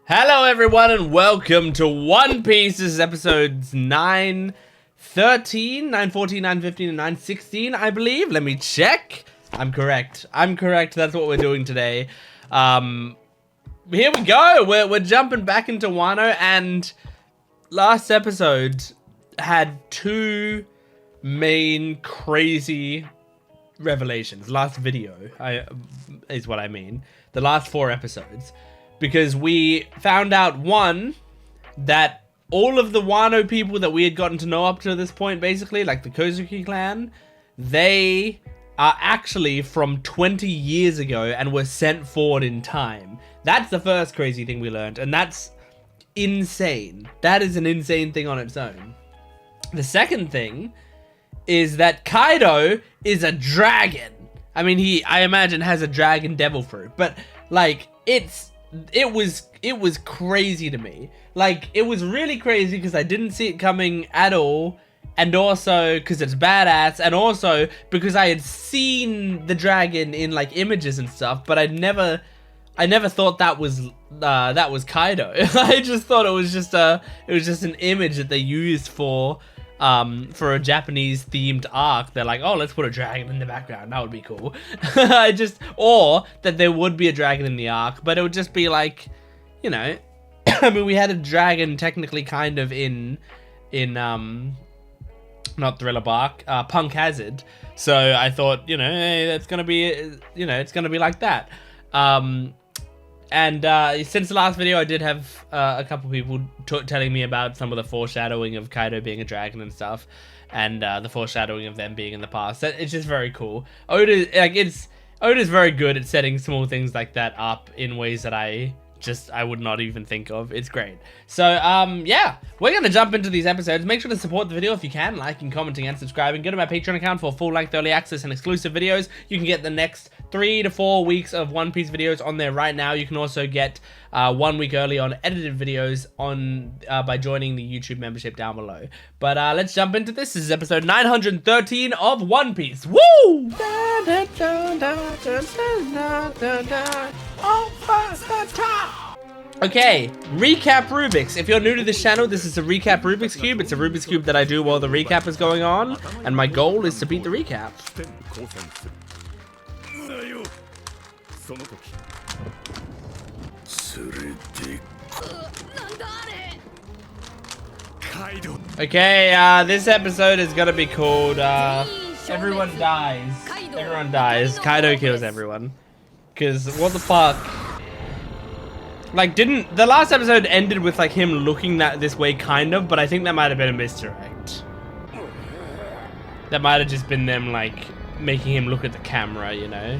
Hello everyone and welcome to One Piece. This is episodes 913, 914, 915, and 916, I believe. Let me check. I'm correct. That's what we're doing today. Here we go. We're jumping back into Wano, and last episode had two main crazy revelations. Last video is what I mean. The last 4 episodes. Because we found out, one, that all of the Wano people that we had gotten to know up to this point, basically, like the Kozuki clan, they are actually from 20 years ago and were sent forward in time. That's the first crazy thing we learned, and that's insane. That is an insane thing on its own. The second thing is that Kaido is a dragon. I mean, I imagine has a dragon devil fruit, but like it was crazy to me. Like, it was really crazy because I didn't see it coming at all, and also because it's badass, and also because I had seen the dragon in like images and stuff, but I never thought that was Kaido. I just thought it was just an image that they used for a Japanese themed arc. They're like, oh, let's put a dragon in the background, that would be cool. Or that there would be a dragon in the arc, but it would just be like, you know, I mean, we had a dragon technically kind of in not Thriller Bark, Punk Hazard, so I thought, you know, hey, that's gonna be, you know, it's gonna be like that. And since the last video, I did have a couple people telling me about some of the foreshadowing of Kaido being a dragon and stuff, and the foreshadowing of them being in the past. It's just very cool. Oda's very good at setting small things like that up in ways that I would not even think of. It's great. So yeah, we're gonna jump into these episodes. Make sure to support the video if you can, liking, commenting, and subscribing. Go to my Patreon account for full-length early access and exclusive videos. You can get the next 3 to 4 weeks of One Piece videos on there right now. You can also get 1 week early on edited videos on by joining the YouTube membership down below. But let's jump into this. This is episode 913 of One Piece. Woo! Okay, recap Rubik's. If you're new to this channel, this is a recap Rubik's Cube. It's a Rubik's Cube that I do while the recap is going on, and my goal is to beat the recap. Okay, this episode is gonna be called Everyone Dies. Everyone dies. Kaido kills everyone. Cause what the fuck? Like, the last episode ended with like him looking this way kind of, but I think that might have been a misdirect. That might have just been them like making him look at the camera, you know?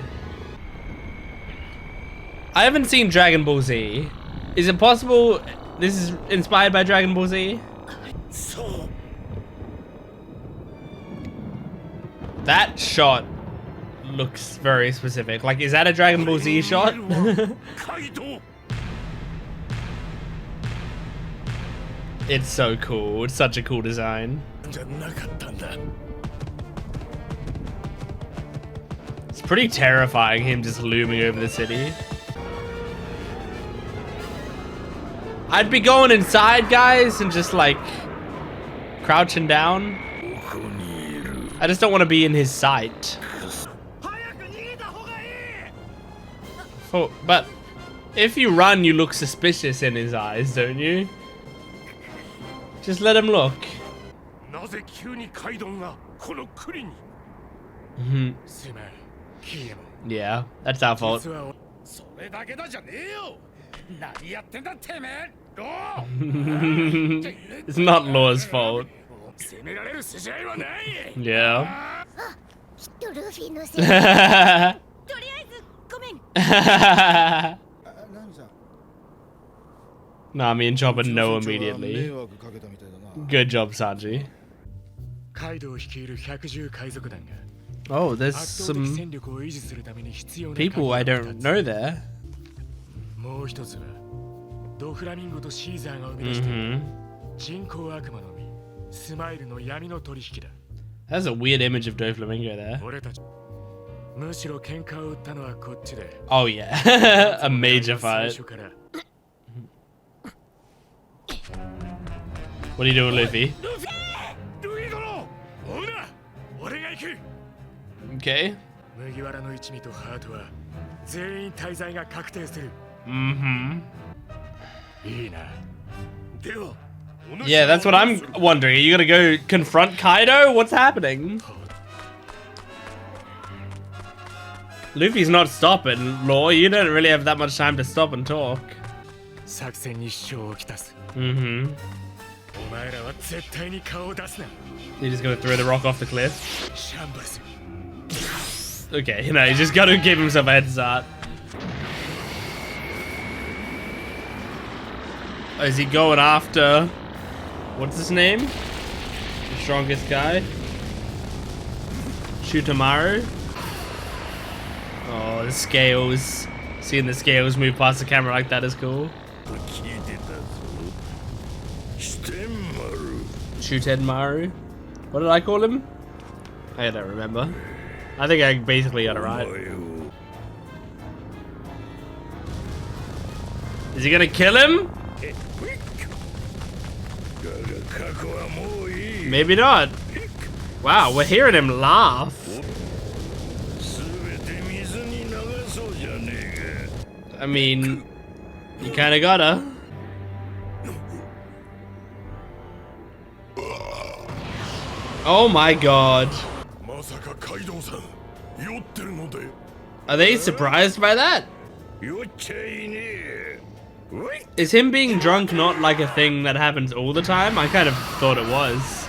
I haven't seen Dragon Ball Z. Is it possible this is inspired by Dragon Ball Z? That shot looks very specific. Like, is that a Dragon Ball Z shot? It's so cool. It's such a cool design. It's pretty terrifying, him just looming over the city. I'd be going inside, guys, and just like crouching down. I just don't want to be in his sight. Oh, but if you run, you look suspicious in his eyes, don't you? Just let him look. Yeah, that's our fault. It's not Law's fault. Yeah. Nami and Chopper know immediately. Good job, Sanji. Oh, there's some people I don't know there. That's a weird image of Doflamingo there. Oh yeah, a major fight. What are you doing, Luffy? Okay. Mm-hmm. Yeah, that's what I'm wondering. Are you gonna go confront Kaido? What's happening? Luffy's not stopping, Law. You don't really have that much time to stop and talk. Mm-hmm. You're just gonna throw the rock off the cliff? Okay, you know, he's just gotta give himself a head start. Is he going after... What's his name? The strongest guy? Shutamaru? Oh, the scales. Seeing the scales move past the camera like that is cool. Shutenmaru? What did I call him? I don't remember. I think I basically got it right. Is he gonna kill him? Maybe not. Wow, we're hearing him laugh. I mean, you kinda gotta. Oh my god. Are they surprised by that? Is him being drunk not like a thing that happens all the time? I kind of thought it was.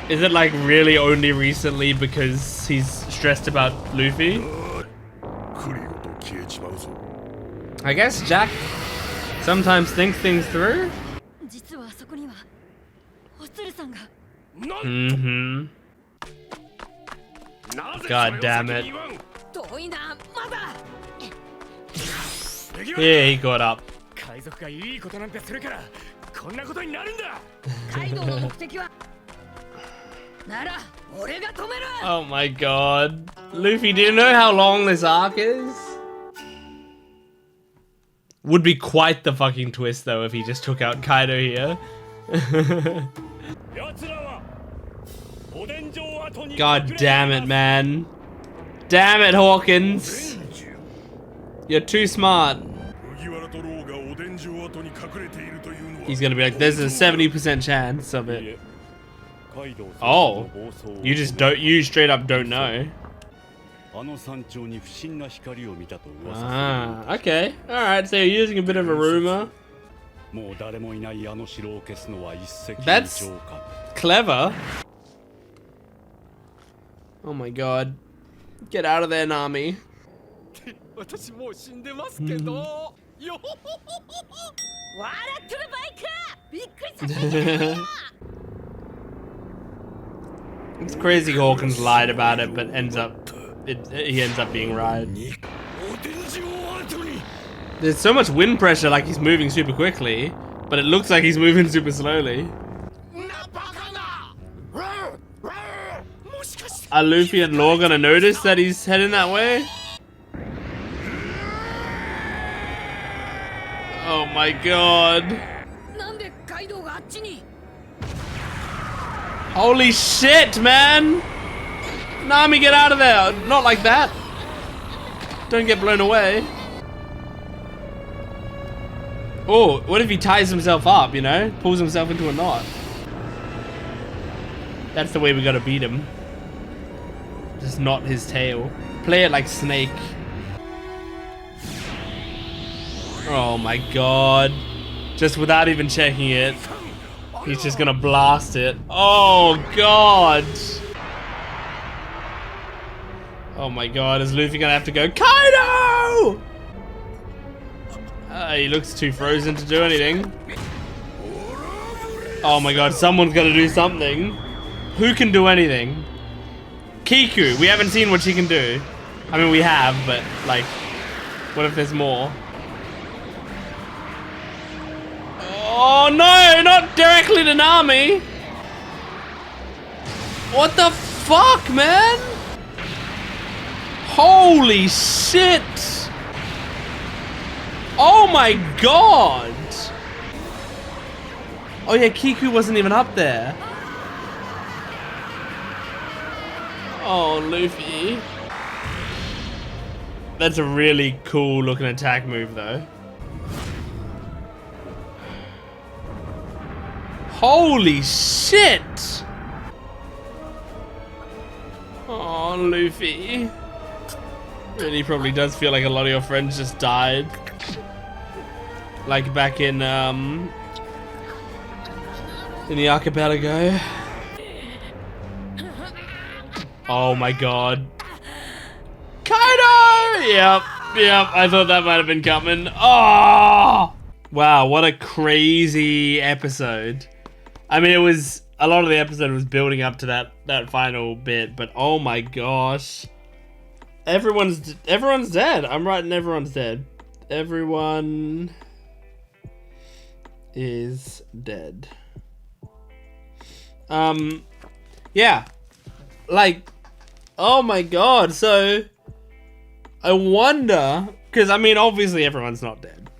Is it like really only recently because he's stressed about Luffy? I guess Jack sometimes thinks things through. Mm-hmm. God damn it. Yeah, he got up. Oh my god. Luffy, do you know how long this arc is? Would be quite the fucking twist though if he just took out Kaido here. God damn it, man. Damn it, Hawkins. You're too smart. He's gonna be like, there's a 70% chance of it. Oh, you straight up don't know. Ah, okay. Alright, so you're using a bit of a rumor. That's clever. Oh my god. Get out of there, Nami. It's crazy Hawkins lied about it, but he ends up being right. There's so much wind pressure, like he's moving super quickly, but it looks like he's moving super slowly. Are Luffy and Law gonna notice that he's heading that way? Oh my god. Holy shit, man! Nami, get out of there! Not like that! Don't get blown away. Oh, what if he ties himself up, you know? Pulls himself into a knot. That's the way we gotta beat him. Just knot his tail. Play it like Snake. Oh my god. Just without even checking it. He's just gonna blast it. Oh god. Oh my god, is Luffy gonna have to go, Kaido? He looks too frozen to do anything. Oh my god, someone's gotta do something. Who can do anything? Kiku, we haven't seen what she can do. I mean, we have, but like, what if there's more? Oh no, not directly to Nami. What the fuck, man? Holy shit. Oh my god. Oh yeah, Kiku wasn't even up there. Oh, Luffy. That's a really cool looking attack move though. Holy shit! Oh, Luffy. Really probably does feel like a lot of your friends just died. Like back in the archipelago. Oh my god. Kaido! Yep, I thought that might have been coming. Oh! Wow, what a crazy episode. I mean, a lot of the episode was building up to that final bit, but oh my gosh. Everyone's dead. I'm writing everyone's dead. Everyone is dead. Yeah. Like, oh my god. So I wonder, because I mean, obviously everyone's not dead.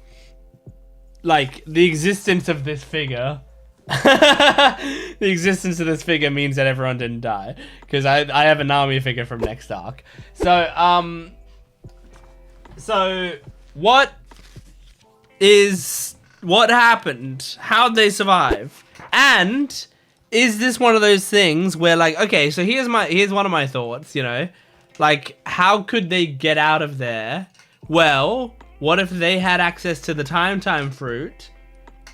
Like, the existence of this figure the existence of this figure means that everyone didn't die, because I have a Nami figure from next arc. So what happened? How'd they survive? And is this one of those things where, like, okay, so here's one of my thoughts, you know, like, how could they get out of there? Well, what if they had access to the time fruit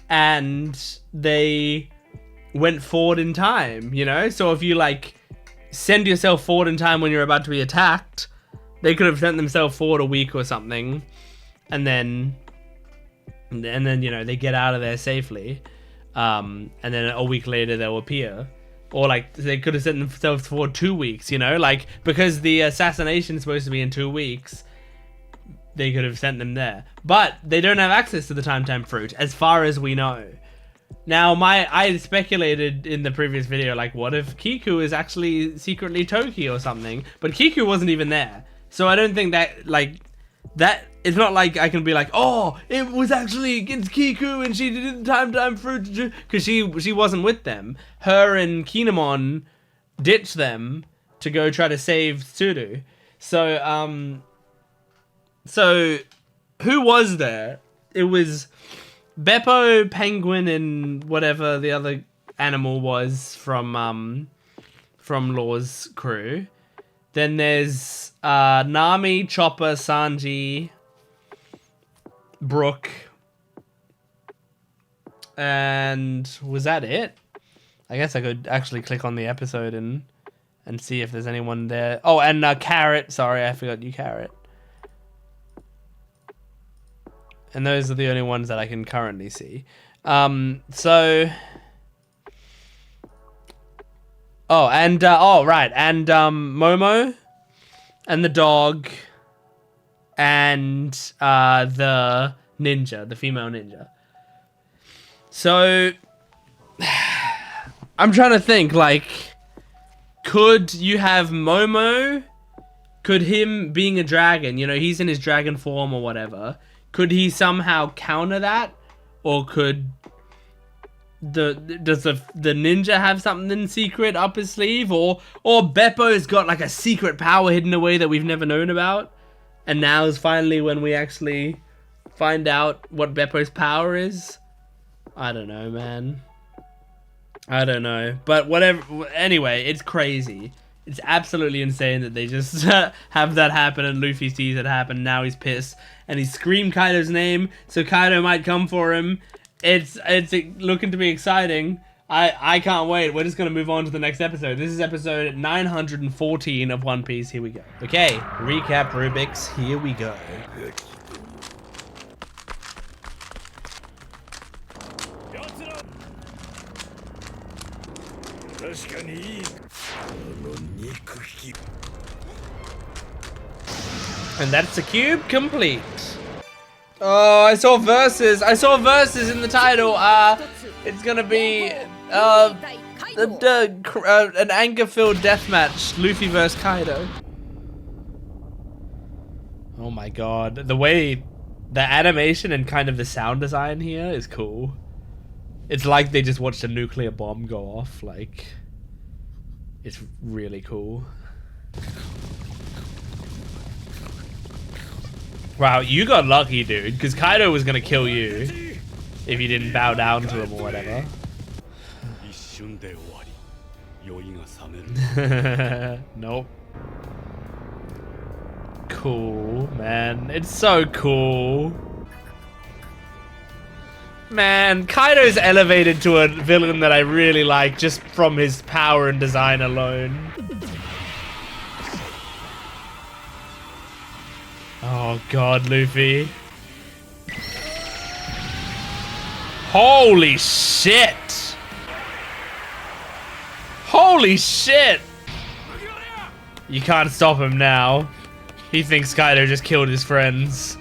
and they went forward in time, you know? So if you, like, send yourself forward in time when you're about to be attacked, they could have sent themselves forward a week or something, and then you know, they get out of there safely, and then a week later they'll appear. Or, like, they could have sent themselves forward 2 weeks, you know? Like, because the assassination is supposed to be in 2 weeks, they could have sent them there. But they don't have access to the time fruit, as far as we know. Now, I speculated in the previous video, like, what if Kiku is actually secretly Toki or something? But Kiku wasn't even there. So I don't think that, like, that... It's not like I can be like, oh, it was actually against Kiku and she did the time fruit, because she wasn't with them. Her and Kinemon ditched them to go try to save Tsuru. So who was there? It was Beppo, Penguin, and whatever the other animal was from Law's crew. Then there's Nami, Chopper, Sanji, Brooke, and was that it? I guess I could actually click on the episode and see if there's anyone there. Oh, and Carrot. Sorry, I forgot you, Carrot. And those are the only ones that I can currently see. Momo, and the dog, and the ninja, the female ninja. So I'm trying to think, like, could you have Momo? Could him being a dragon, you know, he's in his dragon form or whatever, could he somehow counter that? Or could does the ninja have something secret up his sleeve? Or Beppo's got like a secret power hidden away that we've never known about, and now is finally when we actually find out what Beppo's power is? I don't know, man. I don't know. But whatever. Anyway, it's crazy. It's absolutely insane that they just have that happen and Luffy sees it happen. Now he's pissed and he screamed Kaido's name, so Kaido might come for him. It's looking to be exciting. I can't wait. We're just going to move on to the next episode. This is episode 914 of One Piece. Here we go. Okay, recap Rubik's. Here we go. And that's the cube complete. Oh, I saw verses. I saw verses in the title. It's gonna be an anger-filled deathmatch. Luffy versus Kaido. Oh my god, the way the animation and kind of the sound design here is cool. It's like they just watched a nuclear bomb go off. Like, it's really cool. Wow, you got lucky, dude, because Kaido was gonna kill you if you didn't bow down to him or whatever. Nope. Cool, man. It's so cool. Man, Kaido's elevated to a villain that I really like just from his power and design alone. Oh god, Luffy. Holy shit! Holy shit! You can't stop him now. He thinks Kaido just killed his friends.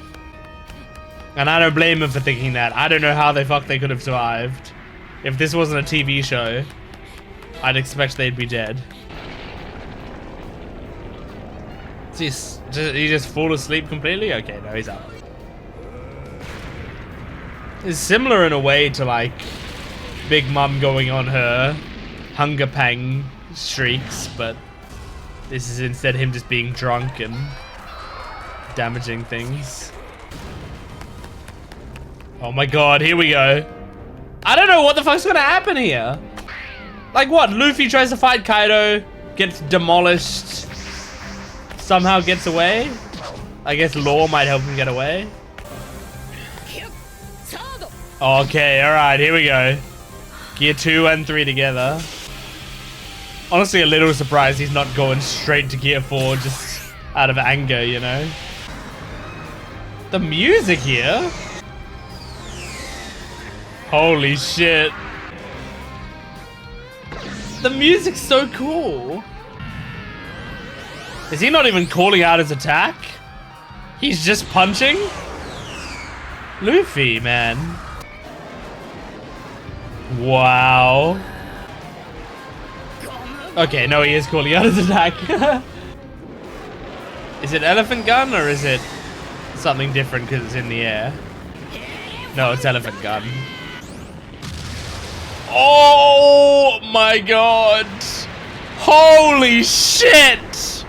And I don't blame him for thinking that. I don't know how the fuck they could have survived. If this wasn't a TV show, I'd expect they'd be dead. He just fall asleep completely? Okay, no, he's up. It's similar in a way to like Big Mom going on her hunger pang streaks, but this is instead him just being drunk and damaging things. Oh my god, here we go. I don't know what the fuck's gonna happen here. Like what? Luffy tries to fight Kaido, gets demolished, somehow gets away? I guess Law might help him get away. Okay, alright, here we go. Gear 2 and 3 together. Honestly, a little surprised he's not going straight to Gear 4 just out of anger, you know? The music here? Holy shit. The music's so cool. Is he not even calling out his attack? He's just punching? Luffy, man. Wow. Okay, no, he is calling out his attack. Is it elephant gun or is it something different because it's in the air? No, it's elephant gun. Oh my god. Holy shit.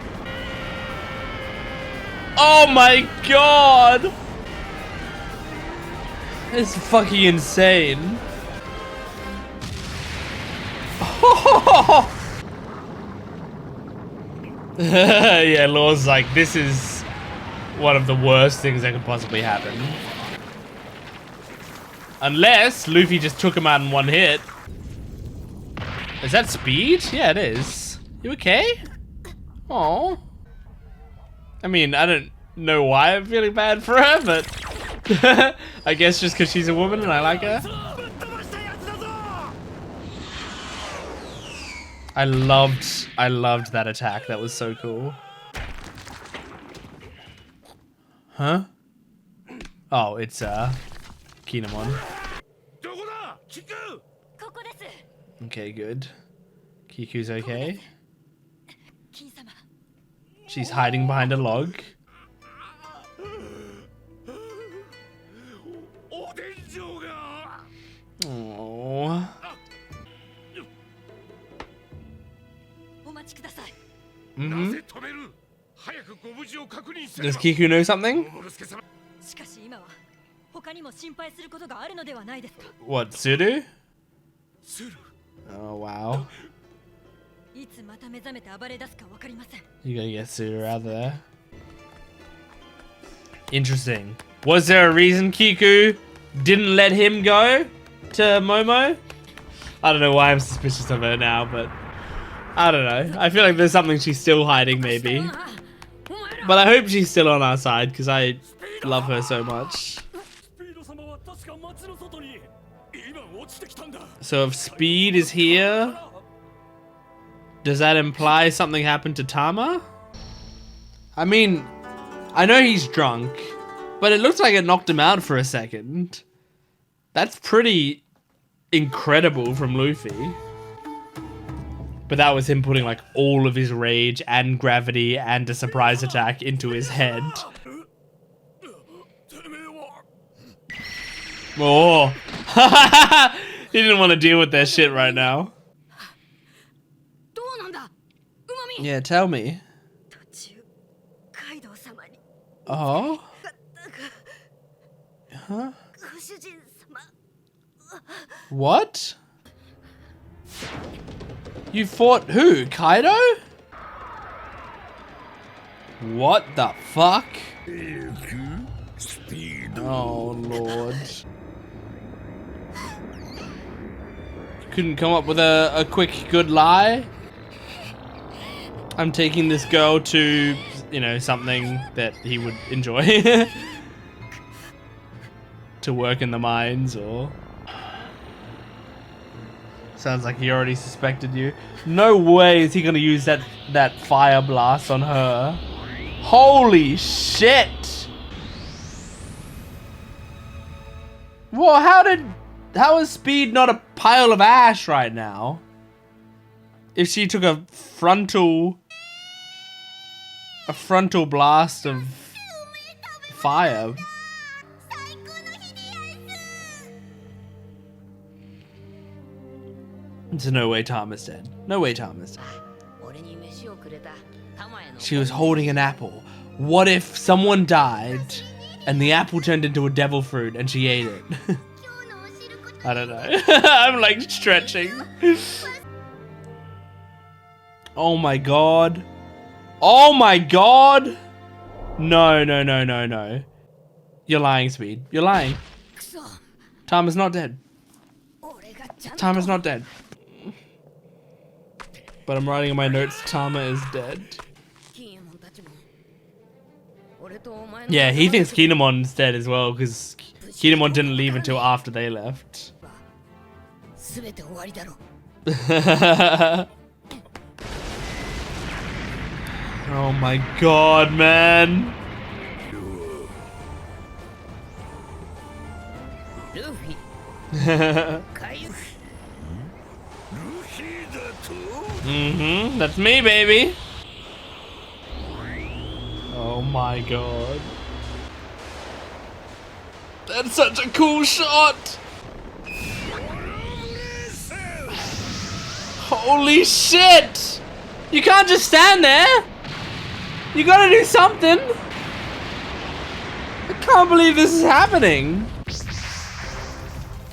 Oh my god. It's fucking insane. Yeah, Law's like, this is one of the worst things that could possibly happen. Unless Luffy just took him out in one hit. Is that speed? Yeah, it is. You okay? Oh. I mean, I don't know why I'm feeling bad for her, but I guess just because she's a woman and I like her. I loved that attack. That was so cool. Huh? Oh, it's Kinemon. Okay, good. Kiku's okay. She's hiding behind a log. Aww. Mm-hmm. Does Kiku know something? What, Suru? Oh, wow. You gotta get Suru out there. Interesting. Was there a reason Kiku didn't let him go to Momo? I don't know why I'm suspicious of her now, but I don't know. I feel like there's something she's still hiding, maybe. But I hope she's still on our side, because I love her so much. So if Speed is here, does that imply something happened to Tama? I mean, I know he's drunk, but it looks like it knocked him out for a second. That's pretty incredible from Luffy. But that was him putting like all of his rage and gravity and a surprise attack into his head. Oh. He didn't want to deal with their shit right now. Yeah, tell me. Oh? Huh? What? You fought who? Kaido? What the fuck? Oh lord. Couldn't come up with a quick good lie? I'm taking this girl to, you know, something that he would enjoy. To work in the mines, or... Sounds like he already suspected you. No way is he gonna use that fire blast on her. Holy shit! Well, how is Speed not a pile of ash right now? If she took a frontal blast of fire. There's no way Tom is dead. No way Tom is dead. She was holding an apple. What if someone died and the apple turned into a devil fruit and she ate it? I don't know. I'm like stretching. Oh my god. Oh my god. No, no, no, no, no. You're lying, Speed. You're lying. Tom is not dead. Tom is not dead. But I'm writing in my notes, Tama is dead. Yeah, he thinks Kinemon's dead as well, because Kinemon didn't leave until after they left. Oh my god, man. That's me, baby. Oh my god. That's such a cool shot. Holy shit. You can't just stand there. You gotta do something. I can't believe this is happening.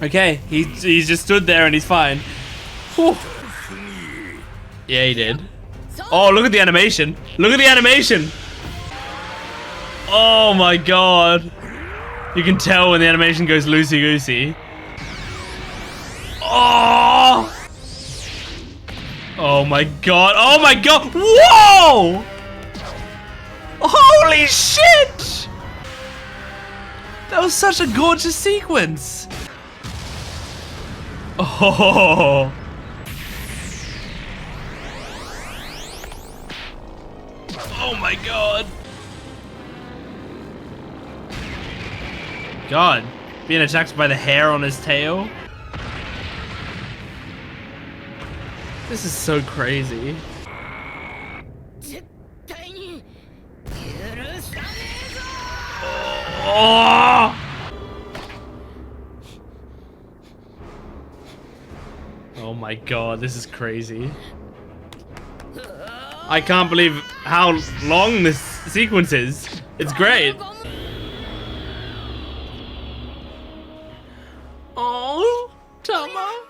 Okay, he's just stood there and he's fine. Whew. Yeah, he did. Oh, look at the animation. Look at the animation. Oh my god. You can tell when the animation goes loosey-goosey. Oh! Oh my god. Oh my god. Whoa! Holy shit! That was such a gorgeous sequence. Oh. Oh my god. God, being attacked by the hair on his tail. This is so crazy. Oh! Oh my god, this is crazy. I can't believe how long this sequence is. It's great. Oh, Tama.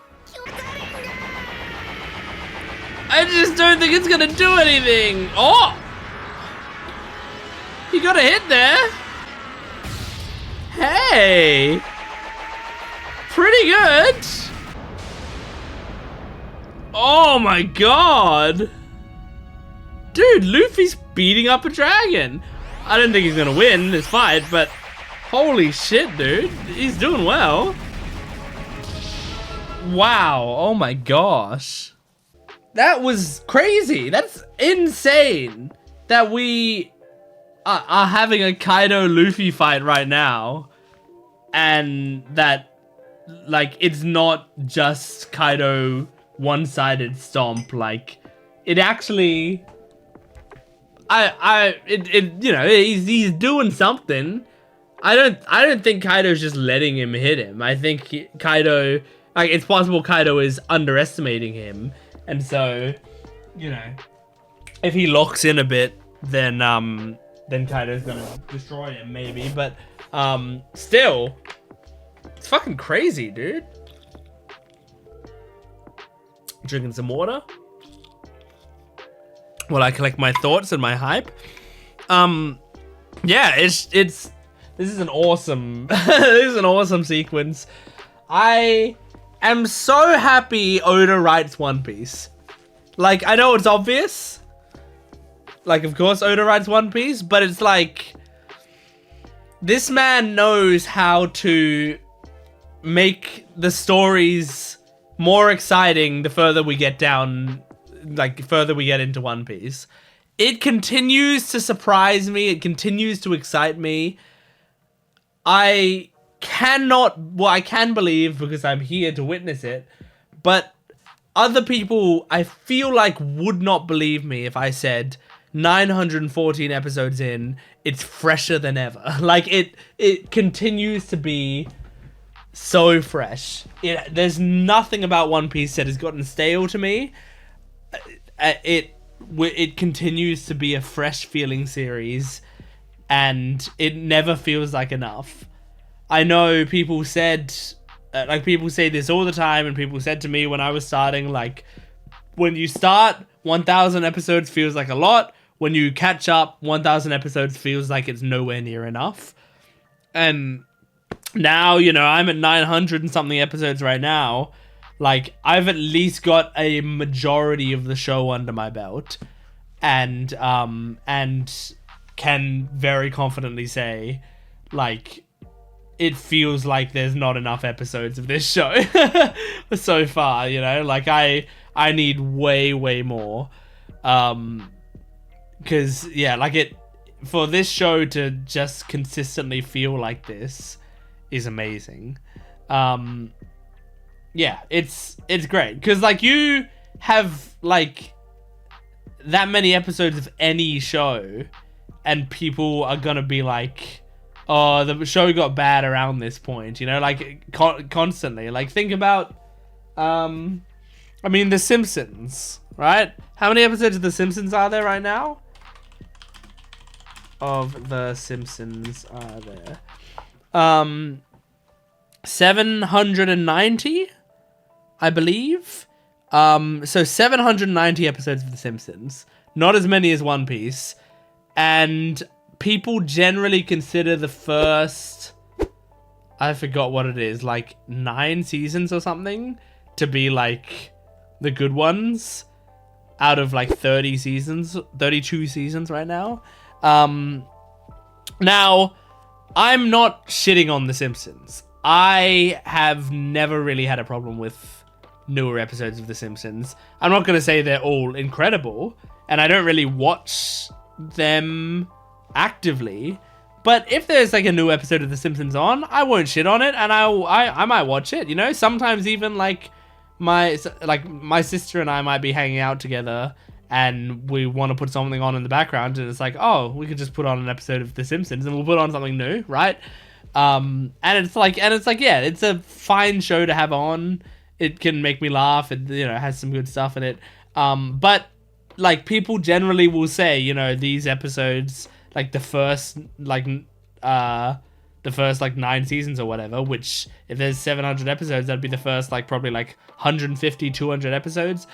I just don't think it's gonna do anything. Oh! You got a hit there. Hey! Pretty good. Oh my god. Dude, Luffy's beating up a dragon. I don't think he's gonna win this fight, but holy shit, dude. He's doing well. Wow, oh my gosh. That was crazy. That's insane that we are having a Kaido Luffy fight right now. And that, like, it's not just Kaido one-sided stomp. Like, it actually... you know, he's doing something. I don't think Kaido's just letting him hit him. I think Kaido, Like, it's possible Kaido is underestimating him, and so, you know, if he locks in a bit, then Kaido's gonna destroy him, maybe. But still, it's fucking crazy, dude. Drinking some water while I collect my thoughts and my hype. Yeah, this is an awesome this is an awesome sequence. I am so happy Oda writes One Piece. Like, I know it's obvious. Like, of course Oda writes One Piece, but it's like, this man knows how to make the stories more exciting the further we get down, like, further we get into One Piece. It continues to surprise me. It continues to excite me. I can believe, because I'm here to witness it, but other people, I feel like, would not believe me if I said 914 episodes in, it's fresher than ever. Like, it continues to be so fresh. There's nothing about One Piece that has gotten stale to me. It continues to be a fresh feeling series, and it never feels like enough. I know people said, people say this all the time, and people said to me when I was starting, like, when you start, 1,000 episodes feels like a lot. When you catch up, 1,000 episodes feels like it's nowhere near enough. And now, you know, I'm at 900 and something episodes right now. Like, I've at least got a majority of the show under my belt, and can very confidently say, like, it feels like there's not enough episodes of this show so far, you know? Like, I need way, way more. Because, yeah, like, for this show to just consistently feel like this is amazing. Yeah, it's great, because, like, you have, like, that many episodes of any show, and people are gonna be like, oh, the show got bad around this point, you know, like, constantly. Like, think about, I mean, The Simpsons, right? How many episodes of The Simpsons are there right now? Of The Simpsons are there? 790? I believe. So 790 episodes of The Simpsons. Not as many as One Piece. And people generally consider the first, I forgot what it is, like 9 seasons or something, to be like the good ones out of like 30 seasons, 32 seasons right now. Now, I'm not shitting on The Simpsons. I have never really had a problem with newer episodes of The Simpsons. I'm not going to say they're all incredible, and I don't really watch them actively, but if there's like a new episode of The Simpsons on, I won't shit on it, and I might watch it, you know? Sometimes even like my sister and I might be hanging out together, and we want to put something on in the background, and it's like, oh, we could just put on an episode of The Simpsons, and we'll put on something new, right? And it's like, yeah, it's a fine show to have on. It can make me laugh. It, you know, has some good stuff in it. But like, people generally will say, you know, these episodes, like the first 9 seasons or whatever, which if there's 700 episodes, that'd be the first, like, probably like 150, 200 episodes,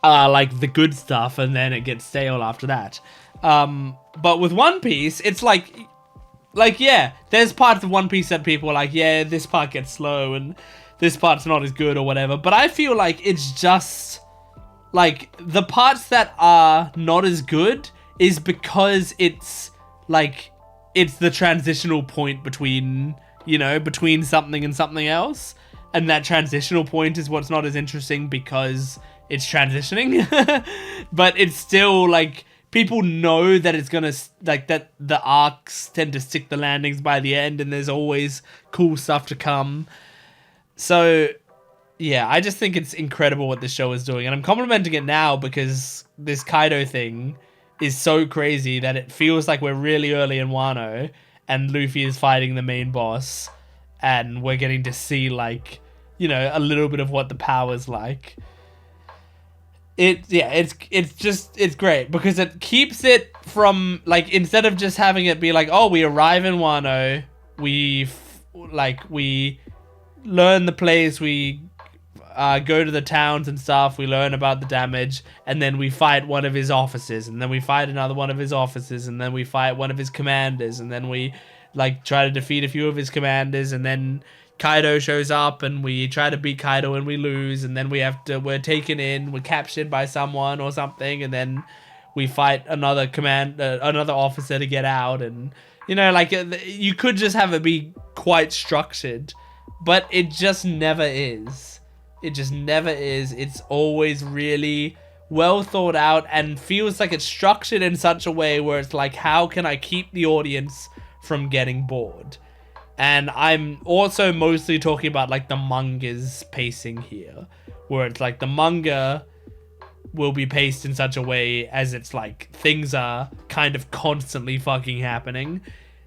like the good stuff, and then it gets stale after that. But with One Piece, it's like, yeah, there's parts of One Piece that people are like, yeah, this part gets slow and this part's not as good or whatever. But I feel like it's just, like, the parts that are not as good is because it's, like, it's the transitional point between, you know, between something and something else. And that transitional point is what's not as interesting because it's transitioning. But it's still, like, people know that it's gonna, like, that the arcs tend to stick the landings by the end, and there's always cool stuff to come. So, yeah, I just think it's incredible what this show is doing, and I'm complimenting it now because this Kaido thing is so crazy that it feels like we're really early in Wano, and Luffy is fighting the main boss, and we're getting to see, like, you know, a little bit of what the power's like. It's great because it keeps it from, like, instead of just having it be like, oh, we arrive in Wano, we learn the place, we go to the towns and stuff, we learn about the damage, and then we fight one of his officers, and then we fight another one of his officers, and then we fight one of his commanders, and then we, like, try to defeat a few of his commanders, and then Kaido shows up, and we try to beat Kaido and we lose, and then we're taken in, we're captured by someone or something, and then we fight another officer to get out, and, you know, like, you could just have it be quite structured, but it just never is. It just never is. It's always really well thought out and feels like it's structured in such a way where it's like, how can I keep the audience from getting bored? And I'm also mostly talking about, like, the manga's pacing here, where it's like the manga will be paced in such a way as it's like things are kind of constantly fucking happening.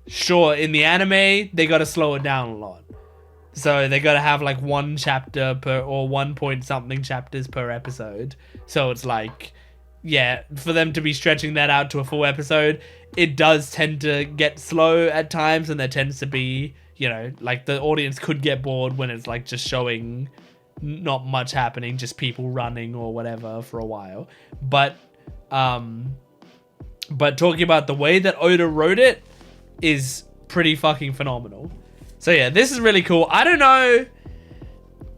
Sure, in the anime, they gotta slow it down a lot. So they gotta have like one chapter per, or 1 point something chapters per episode. So it's like, yeah, for them to be stretching that out to a full episode, it does tend to get slow at times, and there tends to be, you know, like, the audience could get bored when it's like just showing not much happening, just people running or whatever for a while. But talking about the way that Oda wrote it is pretty fucking phenomenal. So yeah, this is really cool. I don't know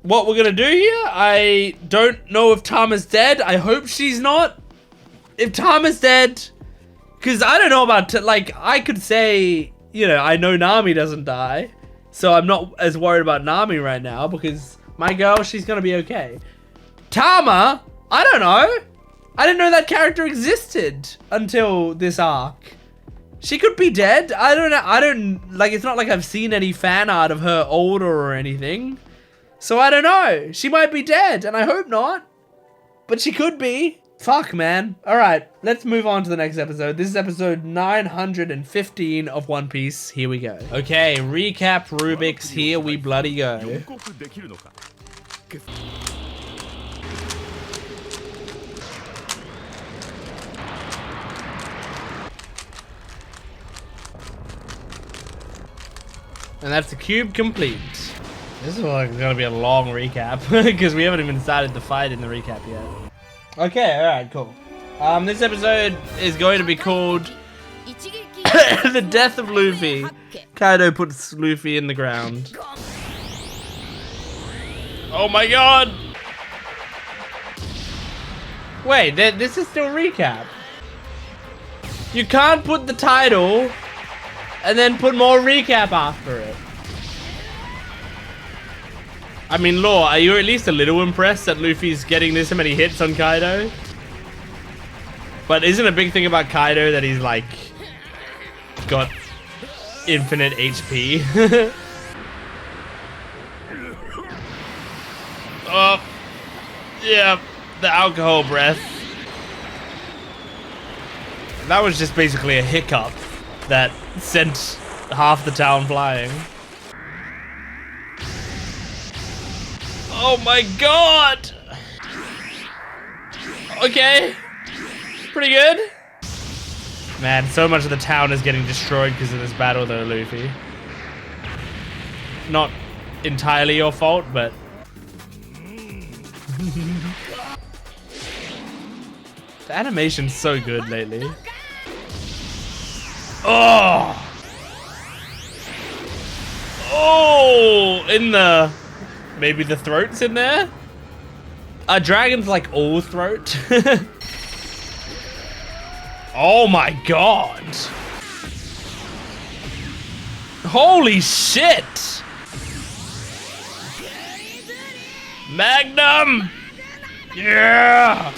what we're gonna do here. I don't know if Tama's dead. I hope she's not. If Tama's dead, because I don't know about, like, I could say, you know, I know Nami doesn't die, so I'm not as worried about Nami right now, because my girl, she's gonna be okay. Tama, I don't know. I didn't know that character existed until this arc. She could be dead. I don't know. Like, it's not like I've seen any fan art of her older or anything. So I don't know. She might be dead, and I hope not. But she could be. Fuck, man. Alright, let's move on to the next episode. This is episode 915 of One Piece. Here we go. Okay, recap Rubik's. Here we bloody go. And that's the cube complete. This is like gonna be a long recap because we haven't even started the fight in the recap yet. Okay, alright, cool. This episode is going to be called The Death of Luffy. Kaido puts Luffy in the ground. Oh my god! Wait, this is still recap. You can't put the title and then put more recap after it. I mean, Law, are you at least a little impressed that Luffy's getting this many hits on Kaido? But isn't a big thing about Kaido that he's, like, got infinite HP? Oh, yeah, the alcohol breath. That was just basically a hiccup that sent half the town flying. Oh my god! Okay. Pretty good. Man, so much of the town is getting destroyed because of this battle though, Luffy. Not entirely your fault, but... The animation's so good lately. Oh! Oh! In the... Maybe the throat's in there? A dragon's like all throat. Oh my god. Holy shit. Magnum. Yeah.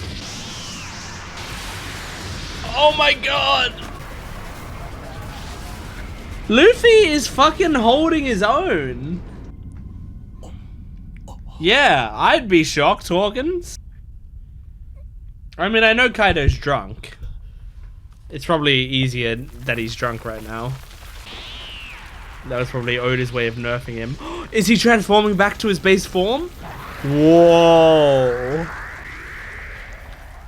Oh my god. Luffy is fucking holding his own. Yeah, I'd be shocked, Hawkins. I mean, I know Kaido's drunk. It's probably easier that he's drunk right now. That was probably Oda's way of nerfing him. Is he transforming back to his base form? Whoa.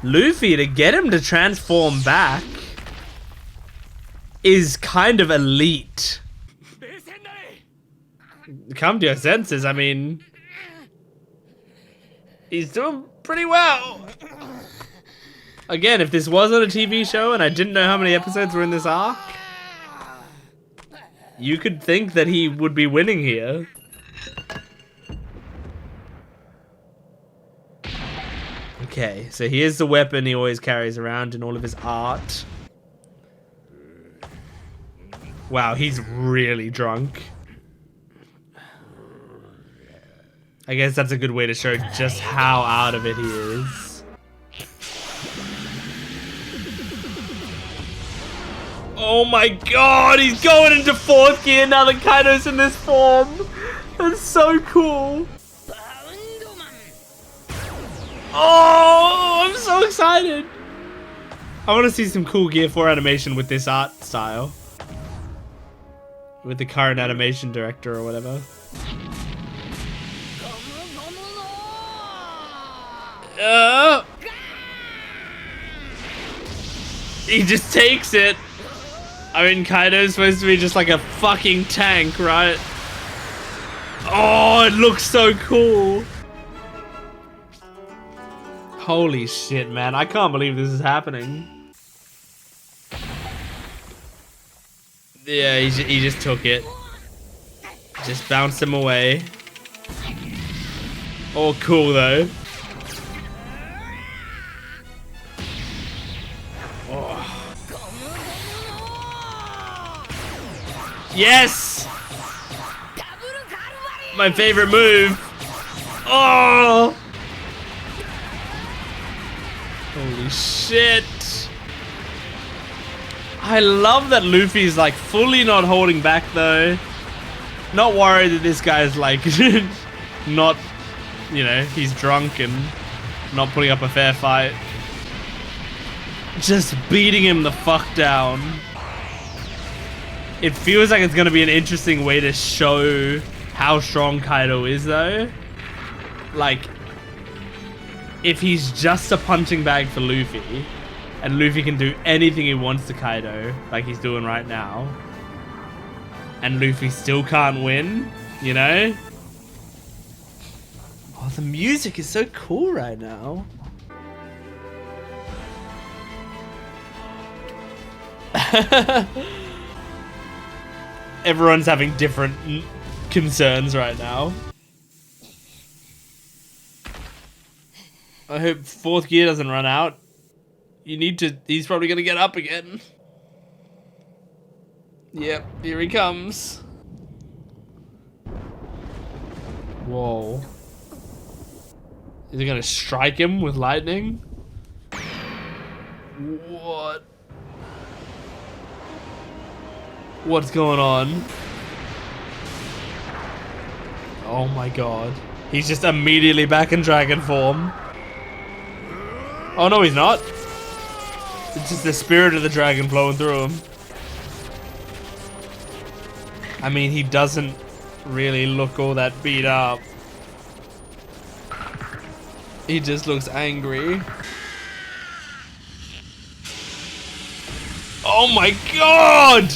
Luffy, to get him to transform back is kind of elite. Come to your senses, I mean... He's doing pretty well. Again, if this wasn't a TV show and I didn't know how many episodes were in this arc, you could think that he would be winning here. Okay, so here's the weapon he always carries around in all of his art. Wow, he's really drunk. I guess that's a good way to show just how out of it he is. Oh my god, he's going into 4th gear now that Kaido's in this form. That's so cool. Oh, I'm so excited. I want to see some cool Gear 4 animation with this art style. With the current animation director or whatever. He just takes it. I mean, Kaido's supposed to be just like a fucking tank, right? Oh, it looks so cool. Holy shit, man. I can't believe this is happening. Yeah, he just took it. Just bounced him away. Oh, cool, though. Yes! My favorite move. Oh! Holy shit. I love that Luffy's like fully not holding back though. Not worried that this guy's like not, you know, he's drunk and not putting up a fair fight. Just beating him the fuck down. It feels like it's gonna be an interesting way to show how strong Kaido is though. Like, if he's just a punching bag for Luffy, and Luffy can do anything he wants to Kaido, like he's doing right now, and Luffy still can't win, you know? Oh, the music is so cool right now. Everyone's having different concerns right now. I hope 4th gear doesn't run out. You need to... He's probably gonna get up again. Yep, here he comes. Whoa. Is he gonna strike him with lightning? What? What's going on? Oh my god. He's just immediately back in dragon form. Oh no, he's not. It's just the spirit of the dragon flowing through him. I mean, he doesn't really look all that beat up. He just looks angry. Oh my god!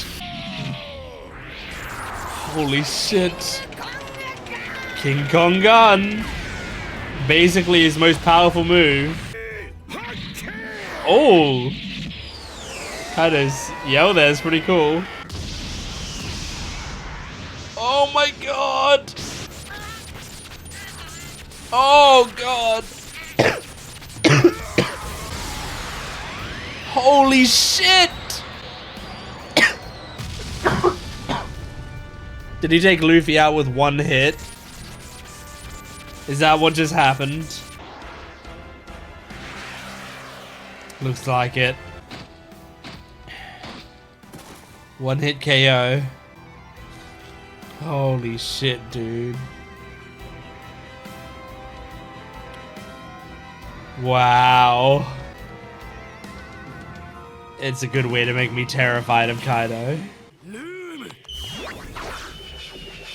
Holy shit. King Kong gun. Basically his most powerful move. Oh! Kaido's yell there is pretty cool. Oh my god! Oh god! Holy shit! Did he take Luffy out with one hit? Is that what just happened? Looks like it. One hit KO. Holy shit, dude. Wow. It's a good way to make me terrified of Kaido.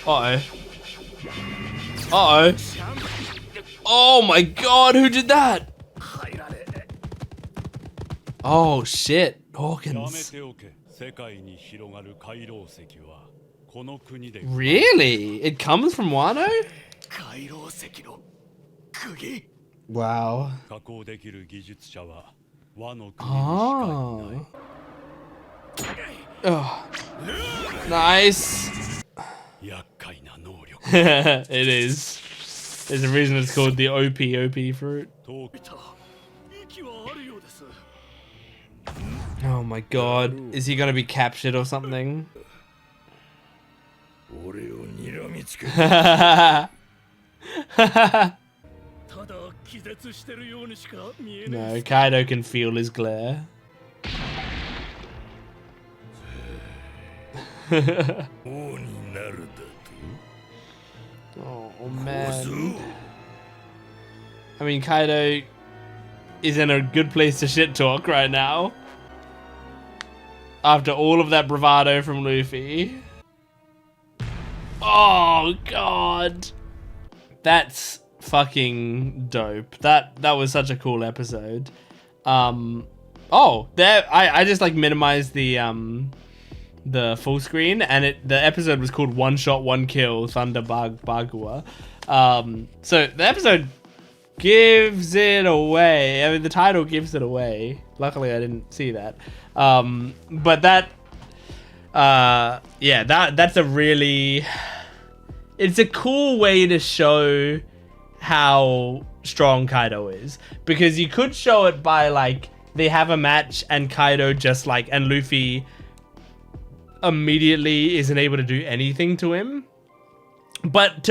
Uh-oh. Uh-oh. Oh my god, who did that? Oh shit, Hawkins. Really? It comes from Wano? Wow. Oh. Oh. Nice. It is. There's a reason it's called the OP fruit. Oh my god. Is he gonna be captured or something? No, Kaido can feel his glare. Oh man. I mean, Kaido is in a good place to shit talk right now. After all of that bravado from Luffy. Oh god. That's fucking dope. That was such a cool episode. Oh, there I just like minimized the full screen, and the episode was called One Shot One Kill Thunder Bagua. So the episode gives it away. I mean, the title gives it away. Luckily I didn't see that. But that yeah, that's a really, it's a cool way to show how strong Kaido is, because you could show it by like they have a match and Kaido just like, and Luffy immediately isn't able to do anything to him. But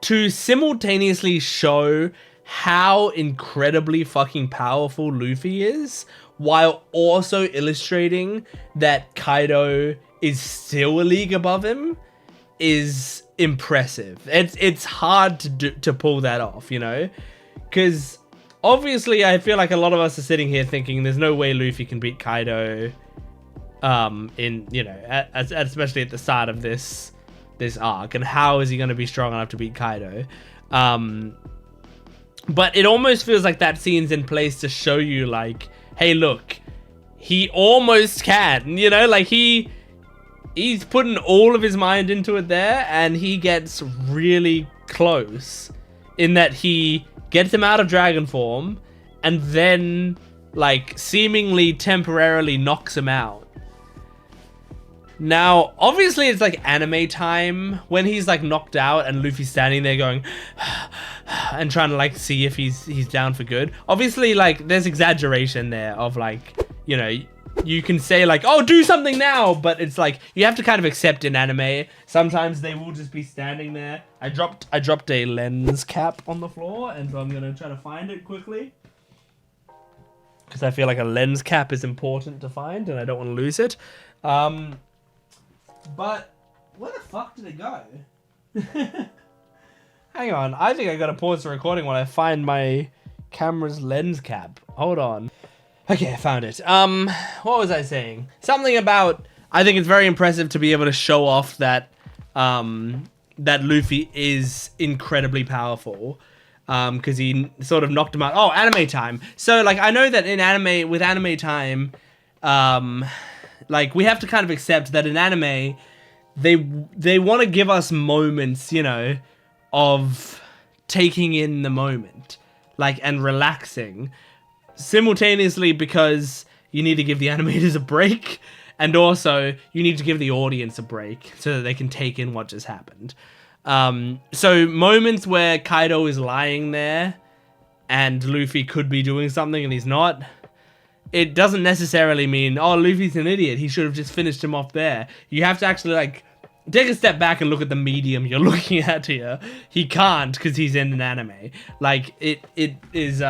to simultaneously show how incredibly fucking powerful Luffy is, while also illustrating that Kaido is still a league above him, is impressive. It's hard to pull that off, you know? Because obviously I feel like a lot of us are sitting here thinking there's no way Luffy can beat Kaido in, you know, especially at the start of this arc, and how is he going to be strong enough to beat Kaido? But it almost feels like that scene's in place to show you like, hey look, he almost can, you know, like he's putting all of his mind into it there, and he gets really close in that he gets him out of dragon form and then like seemingly temporarily knocks him out. Now, obviously it's like anime time when he's like knocked out and Luffy's standing there going and trying to like see if he's down for good. Obviously like there's exaggeration there of like, you know, you can say like, oh, do something now, but it's like you have to kind of accept in anime. Sometimes they will just be standing there. I dropped a lens cap on the floor, and so I'm gonna try to find it quickly, because I feel like a lens cap is important to find and I don't want to lose it. But where the fuck did it go? Hang on, I think I gotta pause the recording while I find my camera's lens cap. Hold on. Okay, I found it. What was I saying? Something about, I think it's very impressive to be able to show off that that Luffy is incredibly powerful, because he sort of knocked him out. Oh, anime time. So like I know that in anime, with anime time, like we have to kind of accept that in anime they want to give us moments, you know, of taking in the moment, like, and relaxing simultaneously, because you need to give the animators a break, and also you need to give the audience a break so that they can take in what just happened. So moments where Kaido is lying there and Luffy could be doing something and he's not, it doesn't necessarily mean, oh, Luffy's an idiot, he should have just finished him off there. You have to actually like take a step back and look at the medium you're looking at here. He can't, because he's in an anime. Like it is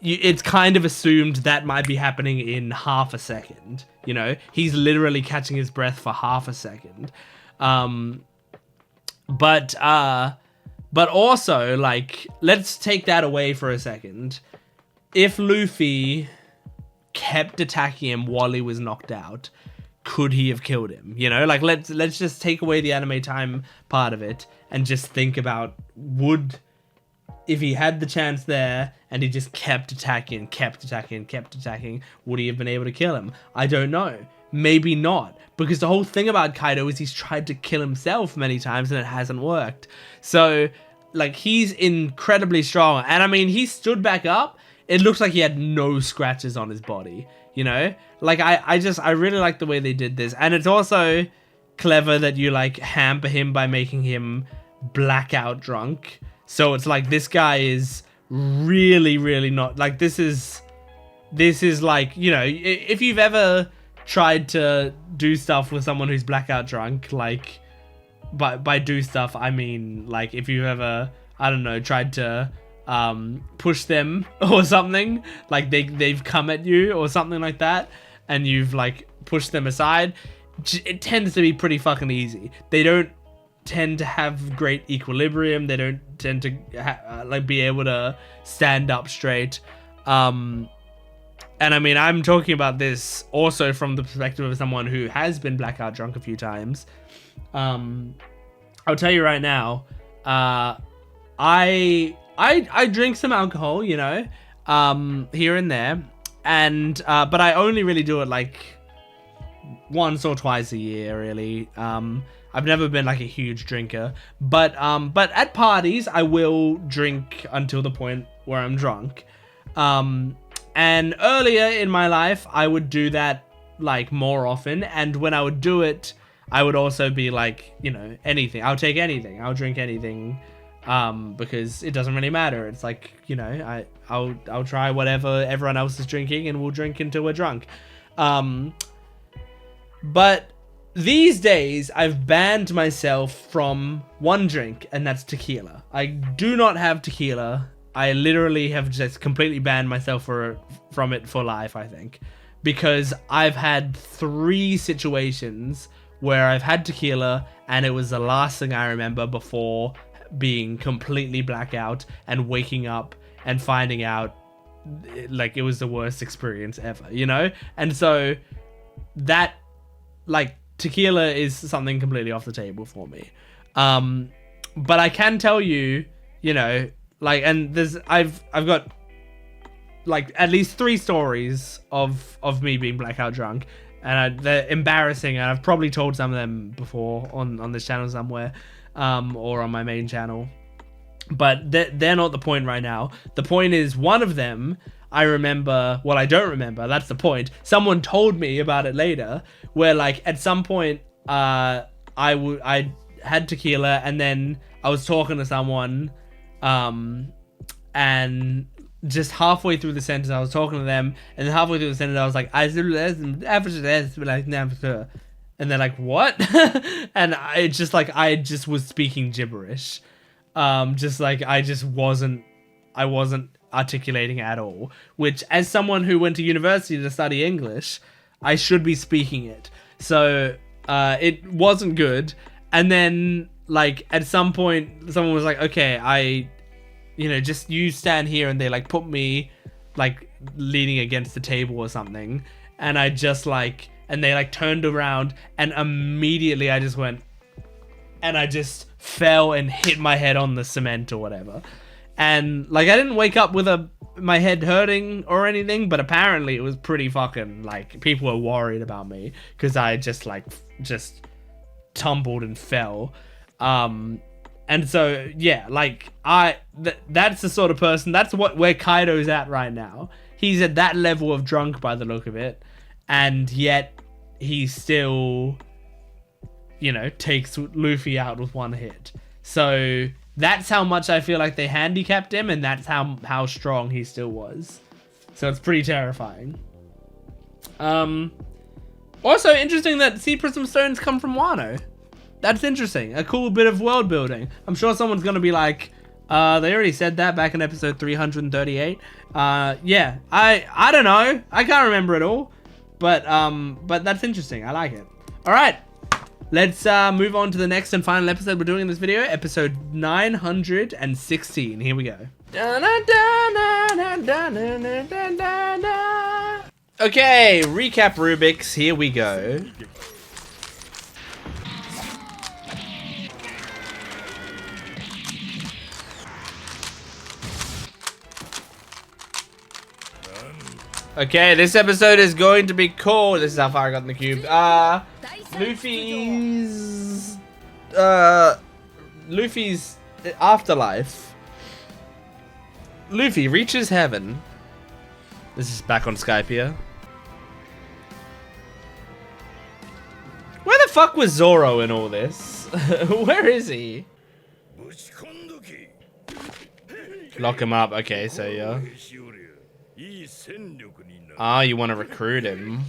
it's kind of assumed that might be happening in half a second, you know? He's literally catching his breath for half a second. But also, like, let's take that away for a second. If Luffy kept attacking him while he was knocked out, could he have killed him? You know, like let's just take away the anime time part of it and just think about if he had the chance there and he just kept attacking, would he have been able to kill him? I don't know. Maybe not. Because the whole thing about Kaido is he's tried to kill himself many times and it hasn't worked. So, like, he's incredibly strong. And I mean, he stood back up. It looks like he had no scratches on his body, you know? Like, I really like the way they did this. And it's also clever that you, like, hamper him by making him blackout drunk. So it's like, this guy is really, really not... Like, this is like, you know, if you've ever tried to do stuff with someone who's blackout drunk, like... By do stuff, I mean, like, if you've ever, I don't know, tried to push them or something, like they've come at you or something like that, and you've, like, pushed them aside, it tends to be pretty fucking easy. They don't tend to have great equilibrium. They don't tend to, like, be able to stand up straight. And I mean, I'm talking about this also from the perspective of someone who has been blackout drunk a few times. I'll tell you right now, I drink some alcohol, you know, here and there, and but I only really do it like once or twice a year, really. I've never been like a huge drinker, but at parties I will drink until the point where I'm drunk. And earlier in my life I would do that like more often, and when I would do it, I would also be like, you know, anything. I'll take anything. I'll drink anything, because it doesn't really matter. It's like, you know, I'll try whatever everyone else is drinking, and we'll drink until we're drunk. But these days, I've banned myself from one drink, and that's tequila. I do not have tequila. I literally have just completely banned myself from it for life, I think. Because I've had 3 situations where I've had tequila, and it was the last thing I remember before being completely blackout and waking up and finding out, like, it was the worst experience ever, you know? And so that, like, tequila is something completely off the table for me. But I can tell you, you know, like, and I've got like at least 3 stories of me being blackout drunk, and they're embarrassing, and I've probably told some of them before on this channel somewhere, or on my main channel, but they're not the point right now. The point is, one of them I remember, well, I don't remember, that's the point. Someone told me about it later, where, like, at some point I had tequila, and then I was talking to someone, and just halfway through the sentence I was talking to them, and then halfway through the sentence I was like, and they're like, what? And I just was speaking gibberish. Just like I wasn't articulating at all, which, as someone who went to university to study English, I should be speaking it. So it wasn't good. And then, like, at some point someone was like, okay, you know, just you stand here, and they, like, put me, like, leaning against the table or something, and I just, like, and they, like, turned around, and immediately I just went, and I just fell and hit my head on the cement or whatever. And, like, I didn't wake up with my head hurting or anything, but apparently it was pretty fucking, like, people were worried about me because I just tumbled and fell. And so, yeah, like, that's the sort of person, that's where Kaido's at right now. He's at that level of drunk by the look of it, and yet he still, you know, takes Luffy out with one hit. So that's how much I feel like they handicapped him, and that's how strong he still was. So it's pretty terrifying. Also interesting that Sea Prism Stones come from Wano. That's interesting. A cool bit of world building. I'm sure someone's gonna be like, they already said that back in episode 338. Yeah, I don't know. I can't remember it all, but that's interesting. I like it. All right, let's move on to the next and final episode we're doing in this video, episode 916. Here we go. Okay, recap Rubik's. Here we go. Okay, this episode is going to be cool. This is how far I got in the cube. Luffy's afterlife. Luffy reaches heaven. This is back on Skype here. Where the fuck was Zoro in all this? Where is he? Lock him up. Okay, so yeah. Ah, you want to recruit him.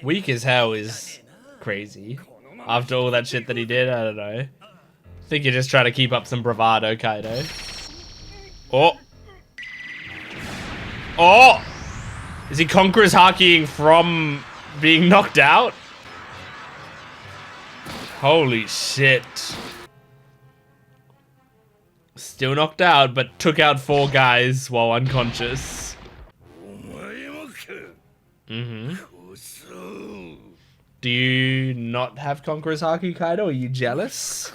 Weak as hell is crazy. After all that shit that he did, I don't know. I think you're just trying to keep up some bravado, Kaido. Oh! Oh! Is he Conqueror's Hakiing from being knocked out? Holy shit. Still knocked out, but took out 4 guys while unconscious. Do you not have Conqueror's Haki, Kaido? Are you jealous?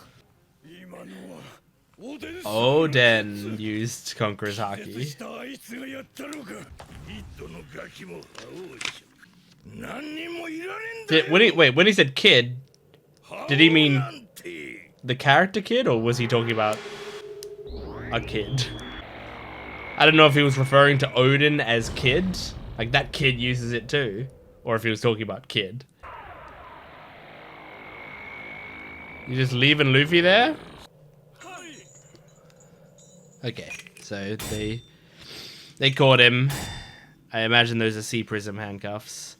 Oden used Conqueror's Haki. When he said kid, did he mean the character kid, or was he talking about a kid? I don't know if he was referring to Odin as kid, like that kid uses it too, or if he was talking about kid. You just leaving Luffy there? Okay, so they caught him. I imagine those are Sea Prism handcuffs.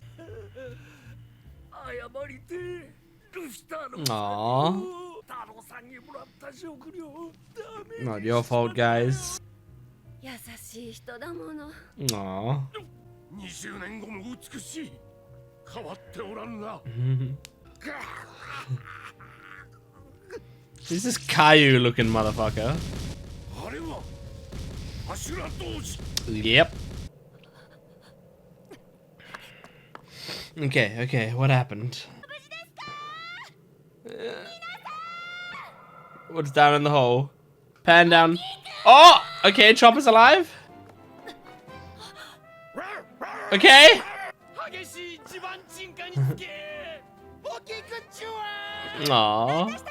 Aww. Not your fault, guys. Aww. Who's this Caillou looking motherfucker? Yep. Okay, what happened? What's down in the hole? Pan down. Oh! Okay, Chopper's alive. Okay. Aww.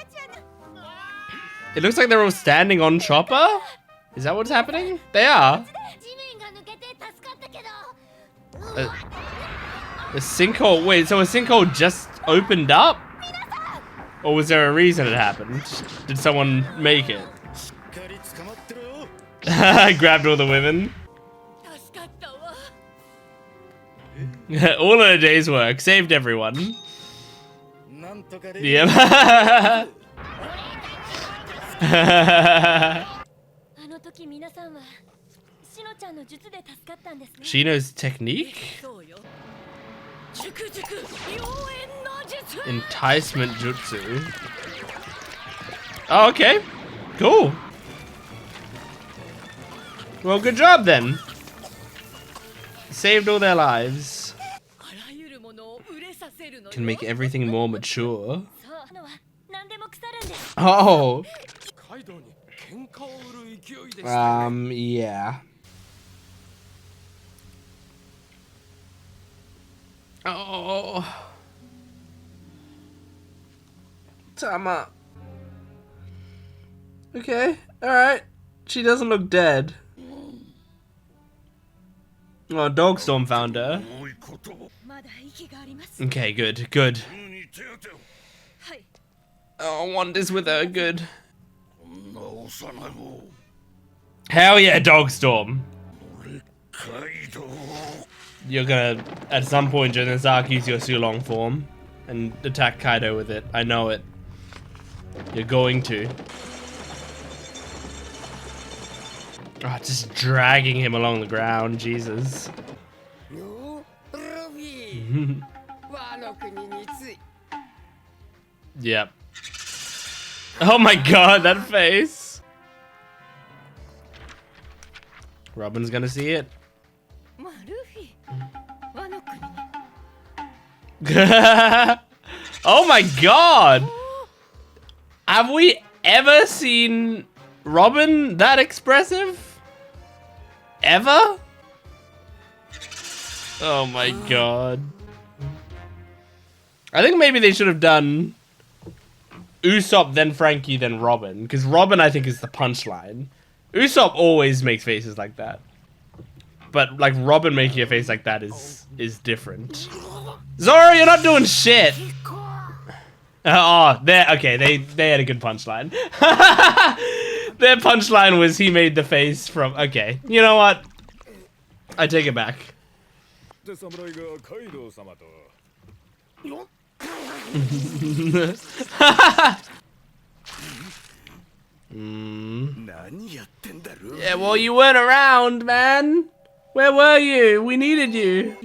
It looks like they're all standing on Chopper? Is that what's happening? They are. A sinkhole. Wait, so a sinkhole just opened up? Or was there a reason it happened? Did someone make it? I grabbed all the women. All of a day's work. Saved everyone. Yep. Shino's technique? Enticement jutsu. Oh, okay. Cool. Well, good job then. Saved all their lives. Can make everything more mature. Oh. Yeah. Oh. Tama. Okay, alright. She doesn't look dead. Oh, Dogstorm found her. Okay, good. Oh, Wanda's with her, good. Hell yeah, Dogstorm. You're gonna, at some point during this arc, use your Sulong form and attack Kaido with it. I know it. You're going to. Oh, just dragging him along the ground, Jesus. Yep. Oh my god, that face. Robin's gonna see it. Oh my god! Have we ever seen Robin that expressive? Ever? Oh my god. I think maybe they should have done Usopp, then Frankie, then Robin. Because Robin, I think, is the punchline. Usopp always makes faces like that. But, like, Robin making a face like that is different. Zoro, you're not doing shit! Oh, okay, they had a good punchline. Their punchline was he made the face from... Okay, you know what? I take it back. Yeah, well, you weren't around, man. Where were you? We needed you.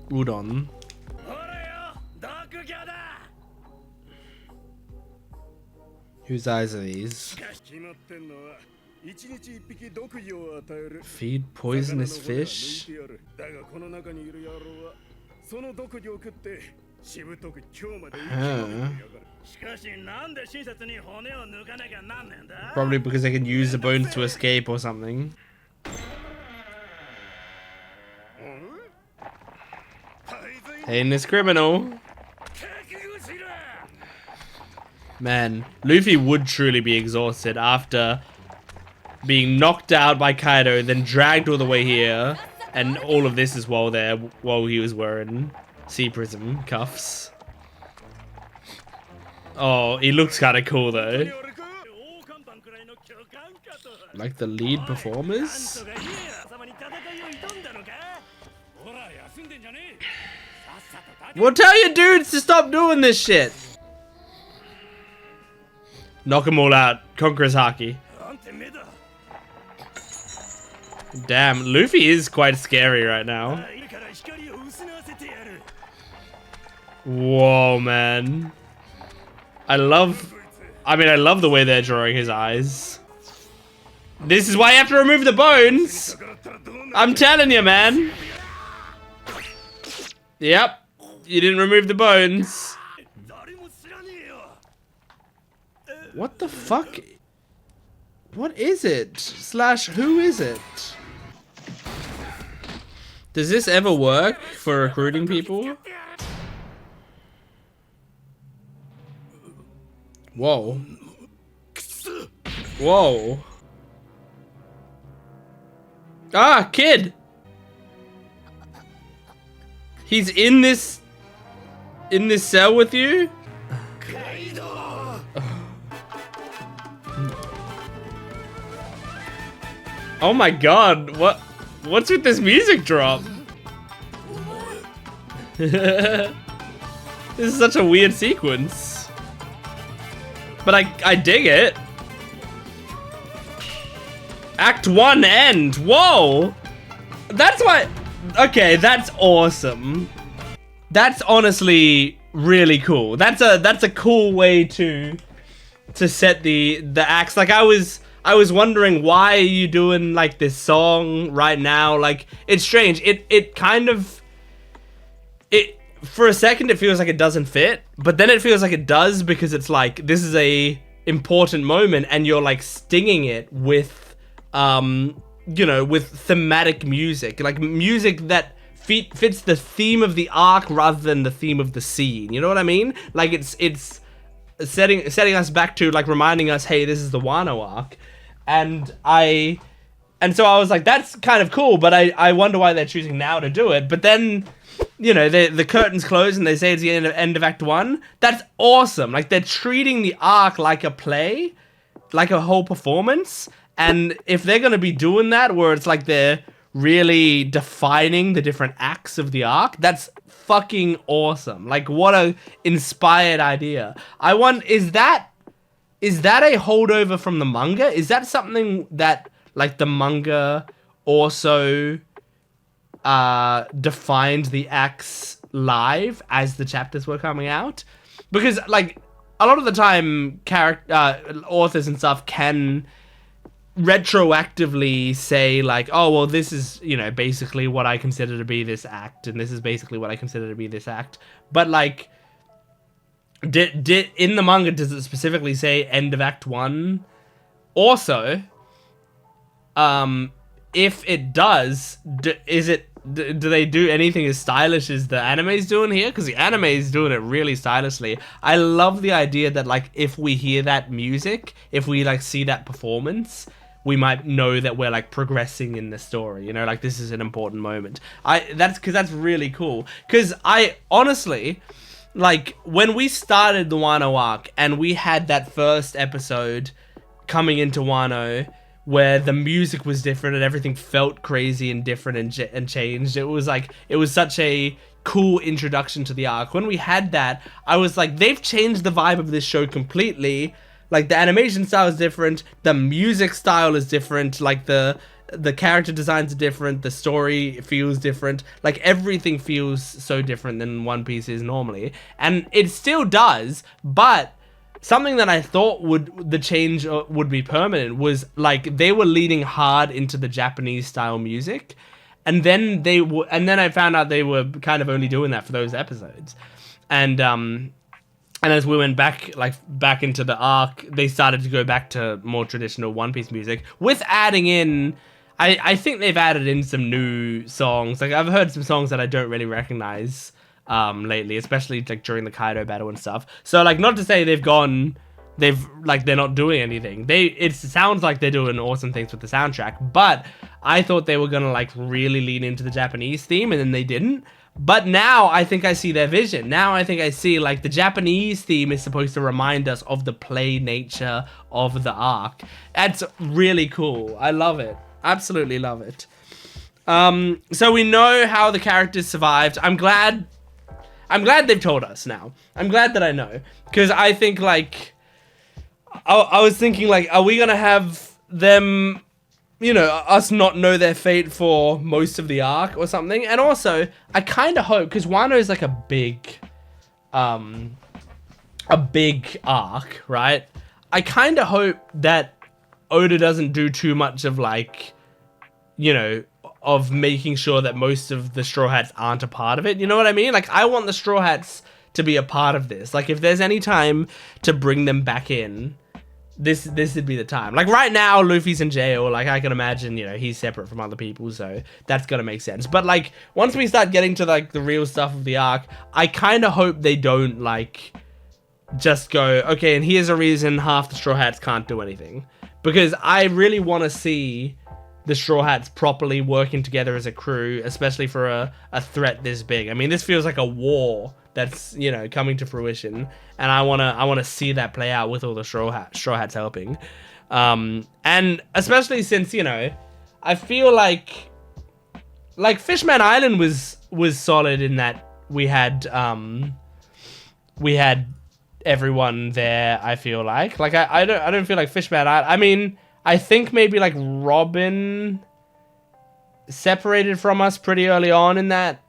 Udon. Whose eyes are these? Feed poisonous fish? Probably because they can use the bones to escape or something. Heinous criminal. Man, Luffy would truly be exhausted after being knocked out by Kaido, then dragged all the way here, and all of this as well there while he was wearing Sea Prism cuffs. Oh, he looks kind of cool though. Like the lead performers? Well, tell your dudes to stop doing this shit. Knock them all out. Conqueror's Haki. Damn, Luffy is quite scary right now. Whoa, man. I love the way they're drawing his eyes. This is why you have to remove the bones. I'm telling you, man. Yep. You didn't remove the bones. What the fuck? What is it? Slash, who is it? Does this ever work for recruiting people? Whoa. Whoa. Ah, kid! He's in this cell with you? Oh my god, what's with this music drop? This is such a weird sequence. But I dig it. Act 1 end. Whoa! That's why... Okay, that's awesome. That's honestly really cool. That's a cool way to set the acts. Like I was wondering, why are you doing like this song right now? Like, it's strange. It kind of, for a second it feels like it doesn't fit, but then it feels like it does, because it's like, this is a important moment and you're like stinging it with you know, with thematic music, like music that fits the theme of the arc rather than the theme of the scene. You know what I mean? Like it's setting us back to, like, reminding us, hey, this is the Wano arc. And so I was like, that's kind of cool, but I wonder why they're choosing now to do it. But then, you know, the curtains close and they say it's the end of Act 1. That's awesome. Like, they're treating the arc like a play, like a whole performance. And if they're going to be doing that, where it's like they're really defining the different acts of the arc, that's fucking awesome. Like, what a inspired idea. Is that a holdover from the manga? Is that something that, like, the manga also defined the acts live as the chapters were coming out, because like a lot of the time authors and stuff can retroactively say like, oh well, this is, you know, basically what I consider to be this act, and this is basically what I consider to be this act. But like, did in the manga, does it specifically say end of act 1? Also, if it does, do they do anything as stylish as the anime's doing here? Because the anime is doing it really stylishly. I love the idea that like, if we hear that music, if we like see that performance, we might know that we're like progressing in the story, you know, like this is an important moment. That's really cool. Because I honestly, like, when we started the Wano arc and we had that first episode coming into Wano where the music was different and everything felt crazy and different and changed, it was like, it was such a cool introduction to the arc. When we had that, I was like, they've changed the vibe of this show completely. Like, the animation style is different, the music style is different, like the character designs are different, the story feels different, like everything feels so different than One Piece is normally. And it still does, but something that I thought the change would be permanent was like, they were leaning hard into the Japanese style music, and then I found out they were kind of only doing that for those episodes. And as we went back into the arc, they started to go back to more traditional One Piece music with adding in, I think they've added in some new songs. Like, I've heard some songs that I don't really recognize lately, especially like during the Kaido battle and stuff. So like, not to say they're not doing anything. It sounds like they're doing awesome things with the soundtrack, but I thought they were gonna like really lean into the Japanese theme, and then they didn't. But now I think I see their vision. Now I think I see like the Japanese theme is supposed to remind us of the play nature of the arc. That's really cool. I love it. Absolutely love it. So we know how the characters survived. I'm glad they've told us now. I'm glad that I know. Because I think like, I was thinking like, are we going to have them, you know, us not know their fate for most of the arc or something? And also, I kind of hope, because Wano is like a big arc, right? I kind of hope that Oda doesn't do too much of like, you know, of making sure that most of the Straw Hats aren't a part of it. You know what I mean? Like, I want the Straw Hats to be a part of this. Like, if there's any time to bring them back in, this would be the time. Like, right now, Luffy's in jail. Like, I can imagine, you know, he's separate from other people, so that's gonna make sense. But like, once we start getting to like the real stuff of the arc, I kind of hope they don't like just go, okay, and here's a reason half the Straw Hats can't do anything. Because I really want to see the Straw Hats properly working together as a crew, especially for a threat this big. I mean, this feels like a war that's, you know, coming to fruition, and I wanna see that play out with all the Straw Hats helping, and especially since, you know, I feel like Fishman Island was solid in that we had everyone there. I feel like I don't feel like Fishman Island. I mean, I think maybe like Robin separated from us pretty early on in that,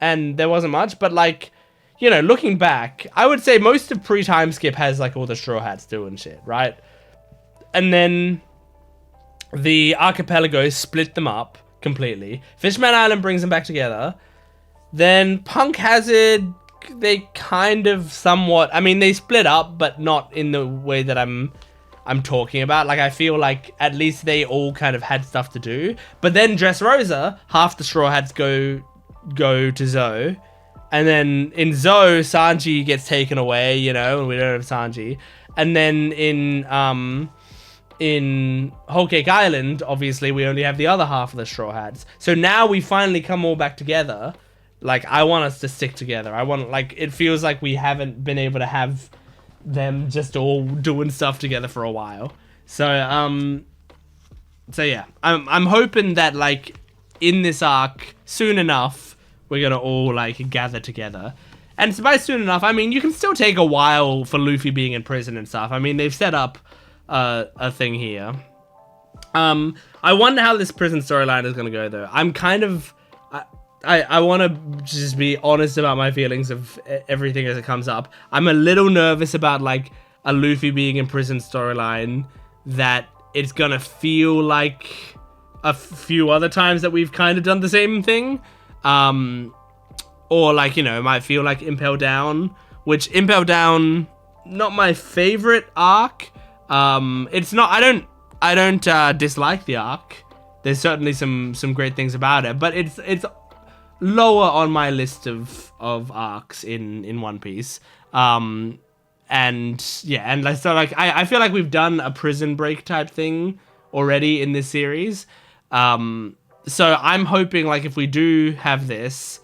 and there wasn't much, but like, you know, looking back, I would say most of pre-time skip has like all the Straw Hats doing shit, right? And then the archipelago split them up completely. Fishman Island brings them back together. Then Punk Hazard, they kind of somewhat, I mean, they split up, but not in the way that I'm talking about. Like, I feel like at least they all kind of had stuff to do. But then Dressrosa, half the Straw Hats go to Zoe. And then in Zoe, Sanji gets taken away, you know, and we don't have Sanji. And then in Whole Cake Island, obviously, we only have the other half of the Straw Hats. So now we finally come all back together. Like, I want us to stick together. I want, like, it feels like we haven't been able to have them just all doing stuff together for a while. So yeah, I'm hoping that like in this arc soon enough we're gonna all like gather together. And so by soon enough, I mean, you can still take a while for Luffy being in prison and stuff. I mean, they've set up a thing here. I wonder how this prison storyline is gonna go though. I'm kind of I want to just be honest about my feelings of everything as it comes up. I'm a little nervous about like a Luffy being in prison storyline, that it's gonna feel like a few other times that we've kind of done the same thing. Or like, you know, it might feel like Impel Down, which Impel Down, not my favorite arc. It's not, I don't dislike the arc. There's certainly some great things about it, but it's lower on my list of arcs in One Piece. And yeah, and so like I feel like we've done a prison break type thing already in this series. So I'm hoping like if we do have this,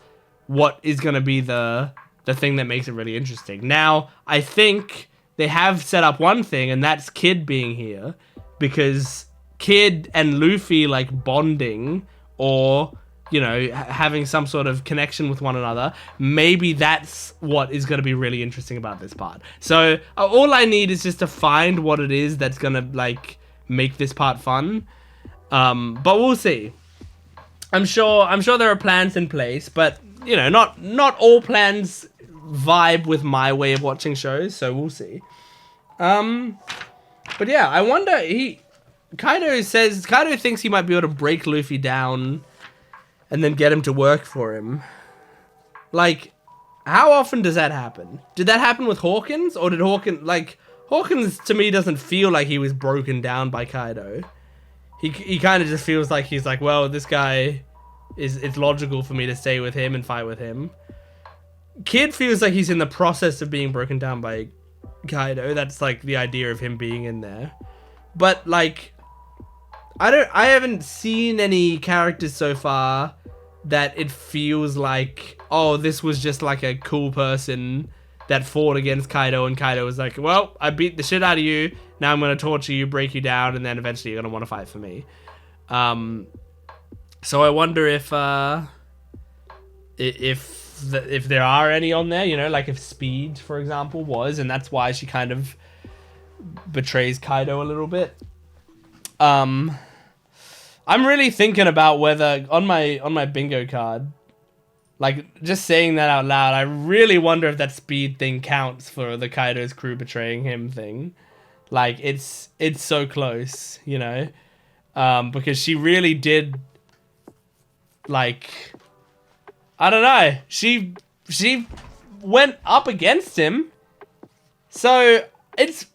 what is going to be the thing that makes it really interesting. Now, I think they have set up one thing, and that's Kid being here, because Kid and Luffy like bonding, or, you know, having some sort of connection with one another. Maybe that's what is going to be really interesting about this part. So all I need is just to find what it is that's going to like make this part fun. But we'll see. I'm sure there are plans in place, but you know, not all plans vibe with my way of watching shows, so we'll see. But yeah, I wonder, Kaido thinks he might be able to break Luffy down and then get him to work for him. Like, how often does that happen? Did that happen with Hawkins, or did Hawkins to me doesn't feel like he was broken down by Kaido. He kind of just feels like he's like, well, this guy it's logical for me to stay with him and fight with him. Kid feels like he's in the process of being broken down by Kaido. That's like the idea of him being in there. But like, I haven't seen any characters so far that it feels like, oh, this was just like a cool person that fought against Kaido, and Kaido was like, well, I beat the shit out of you, now I'm going to torture you, break you down, and then eventually you're going to want to fight for me. So I wonder if there are any on there, you know, like if Speed, for example, was, and that's why she kind of betrays Kaido a little bit. I'm really thinking about whether on my bingo card, like just saying that out loud, I really wonder if that Speed thing counts for the Kaido's crew betraying him thing. Like it's so close, you know, because she really did, like, I don't know, she went up against him, so it's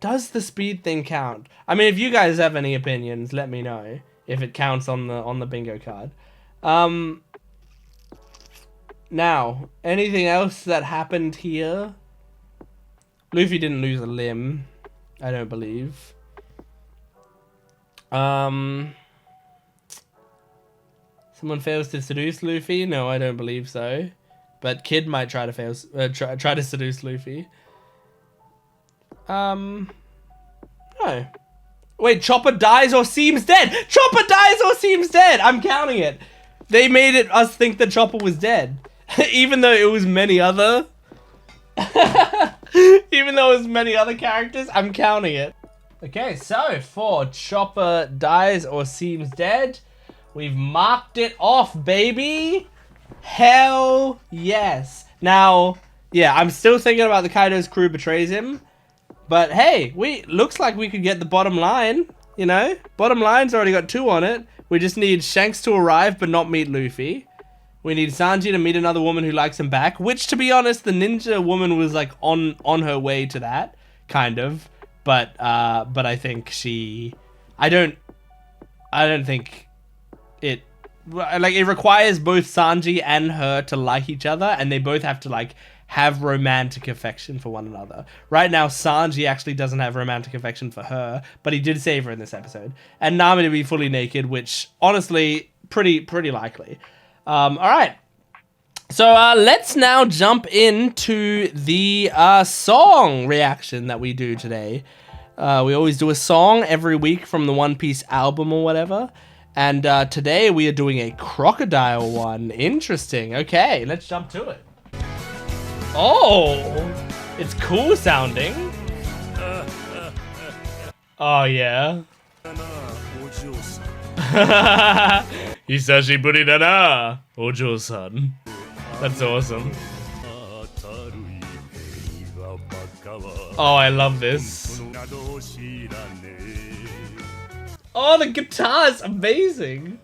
does the Speed thing count? I mean, if you guys have any opinions, let me know if it counts on the bingo card. Now, anything else that happened here? Luffy didn't lose a limb, I don't believe. Someone fails to seduce Luffy? No, I don't believe so. But Kid might try to try to seduce Luffy. No. Wait, Chopper dies or seems dead. Chopper dies or seems dead. I'm counting it. They made us think that Chopper was dead, even though it was many other. Even though it was many other characters, I'm counting it. Okay, so for Chopper dies or seems dead, we've marked it off, baby. Hell yes. Now, yeah, I'm still thinking about the Kaido's crew betrays him. But hey, looks like we could get the bottom line, you know? Bottom line's already got 2 on it. We just need Shanks to arrive but not meet Luffy. We need Sanji to meet another woman who likes him back, which, to be honest, the ninja woman was like on her way to that, kind of. But I think I don't think it, like, it requires both Sanji and her to like each other, and they both have to like have romantic affection for one another. Right now, Sanji actually doesn't have romantic affection for her, but he did save her in this episode. And Nami to be fully naked, which honestly, pretty likely. All right. So let's now jump into the song reaction that we do today. We always do a song every week from the One Piece album or whatever. And today we are doing a Crocodile one. Interesting. Okay, let's jump to it. Oh, it's cool sounding. Oh, yeah. Hisashiburi da na, Ojo-san. That's awesome. Oh, I love this. Oh, the guitar is amazing.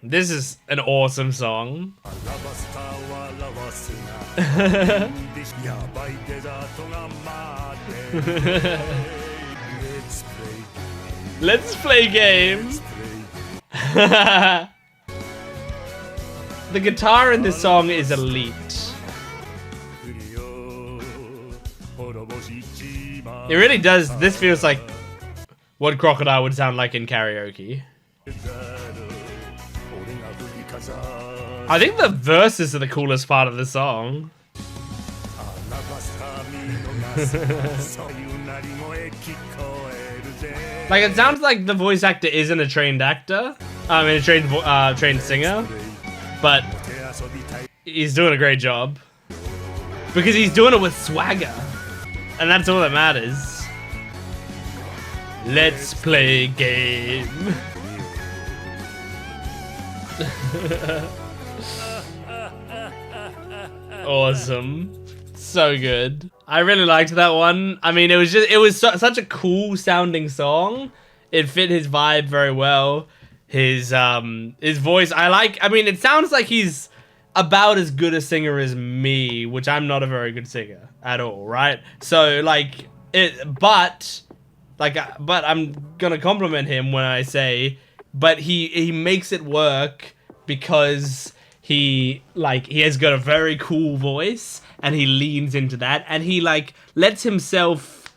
This is an awesome song. Let's play game. The guitar in this song is elite. It really does. This feels like what Crocodile would sound like in karaoke. I think the verses are the coolest part of the song. Like, it sounds like the voice actor isn't a trained actor. I mean, a trained singer. But he's doing a great job. Because he's doing it with swagger. And that's all that matters. Let's play game. Awesome. So good. I really liked that one. I mean, it was such a cool sounding song. It fit his vibe very well. His voice, I mean, it sounds like he's about as good a singer as me, which I'm not a very good singer at all, right? So like but I'm gonna compliment him when I say, but he makes it work because he has got a very cool voice and he leans into that and he like lets himself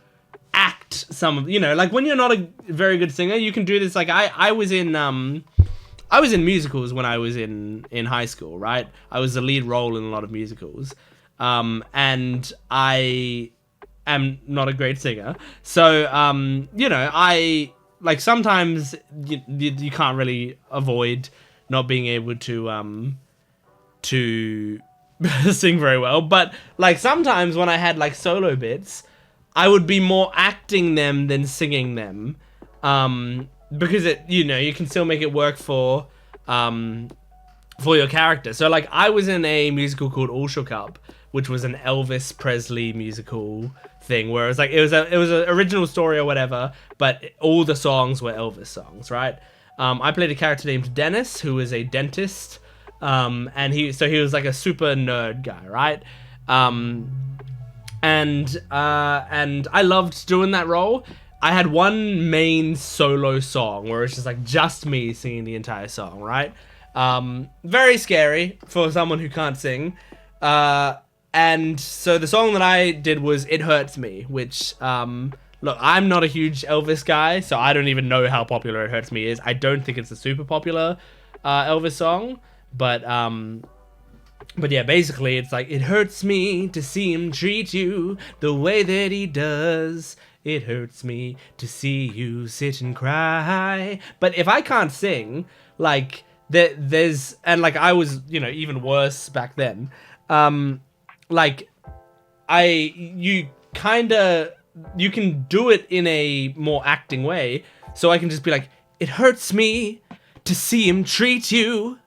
act some of, you know, like when you're not a very good singer, you can do this. Like I was in musicals when I was in high school, right? I was the lead role in a lot of musicals. And I am not a great singer. So, you know, I like sometimes you can't really avoid not being able to sing very well. But like sometimes when I had like solo bits, I would be more acting them than singing them. Because it, you know, you can still make it work for your character. So like I was in a musical called All Shook Up, which was an Elvis Presley musical thing where it was like it was an original story or whatever, but all the songs were Elvis songs, right? I played a character named Dennis, who was a dentist, and he was like a super nerd guy, right? And I loved doing that role. I had one main solo song where it's just me singing the entire song, right? Very scary for someone who can't sing. And so the song that I did was It Hurts Me, which, look, I'm not a huge Elvis guy, so I don't even know how popular It Hurts Me is. I don't think it's a super popular Elvis song, but yeah, basically it's like, it hurts me to see him treat you the way that he does. It hurts me to see you sit and cry. But if I can't sing, like, there's, and like I was, you know, even worse back then. Like, you can do it in a more acting way. So I can just be like, it hurts me to see him treat you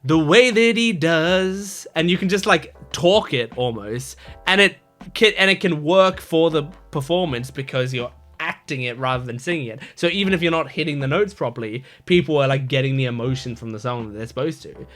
the way that he does. And you can just like talk it almost. And it can work for the performance because you're acting it rather than singing it. So even if you're not hitting the notes properly, people are like getting the emotion from the song that they're supposed to.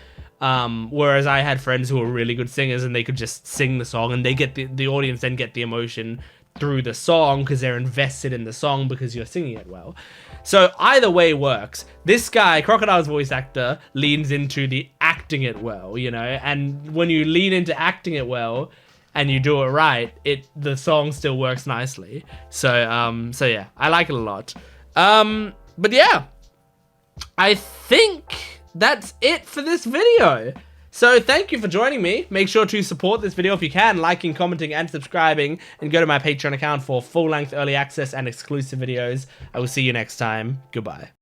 Whereas I had friends who were really good singers and they could just sing the song and they get the audience then get the emotion through the song because they're invested in the song because you're singing it well. So either way works. This guy, Crocodile's voice actor, leans into the acting it well, you know, and when you lean into acting it well and you do it right, the song still works nicely. So yeah, I like it a lot. But yeah, I think that's it for this video. So thank you for joining me. Make sure to support this video if you can, liking, commenting, and subscribing, and go to my Patreon account for full-length early access and exclusive videos. I will see you next time. Goodbye.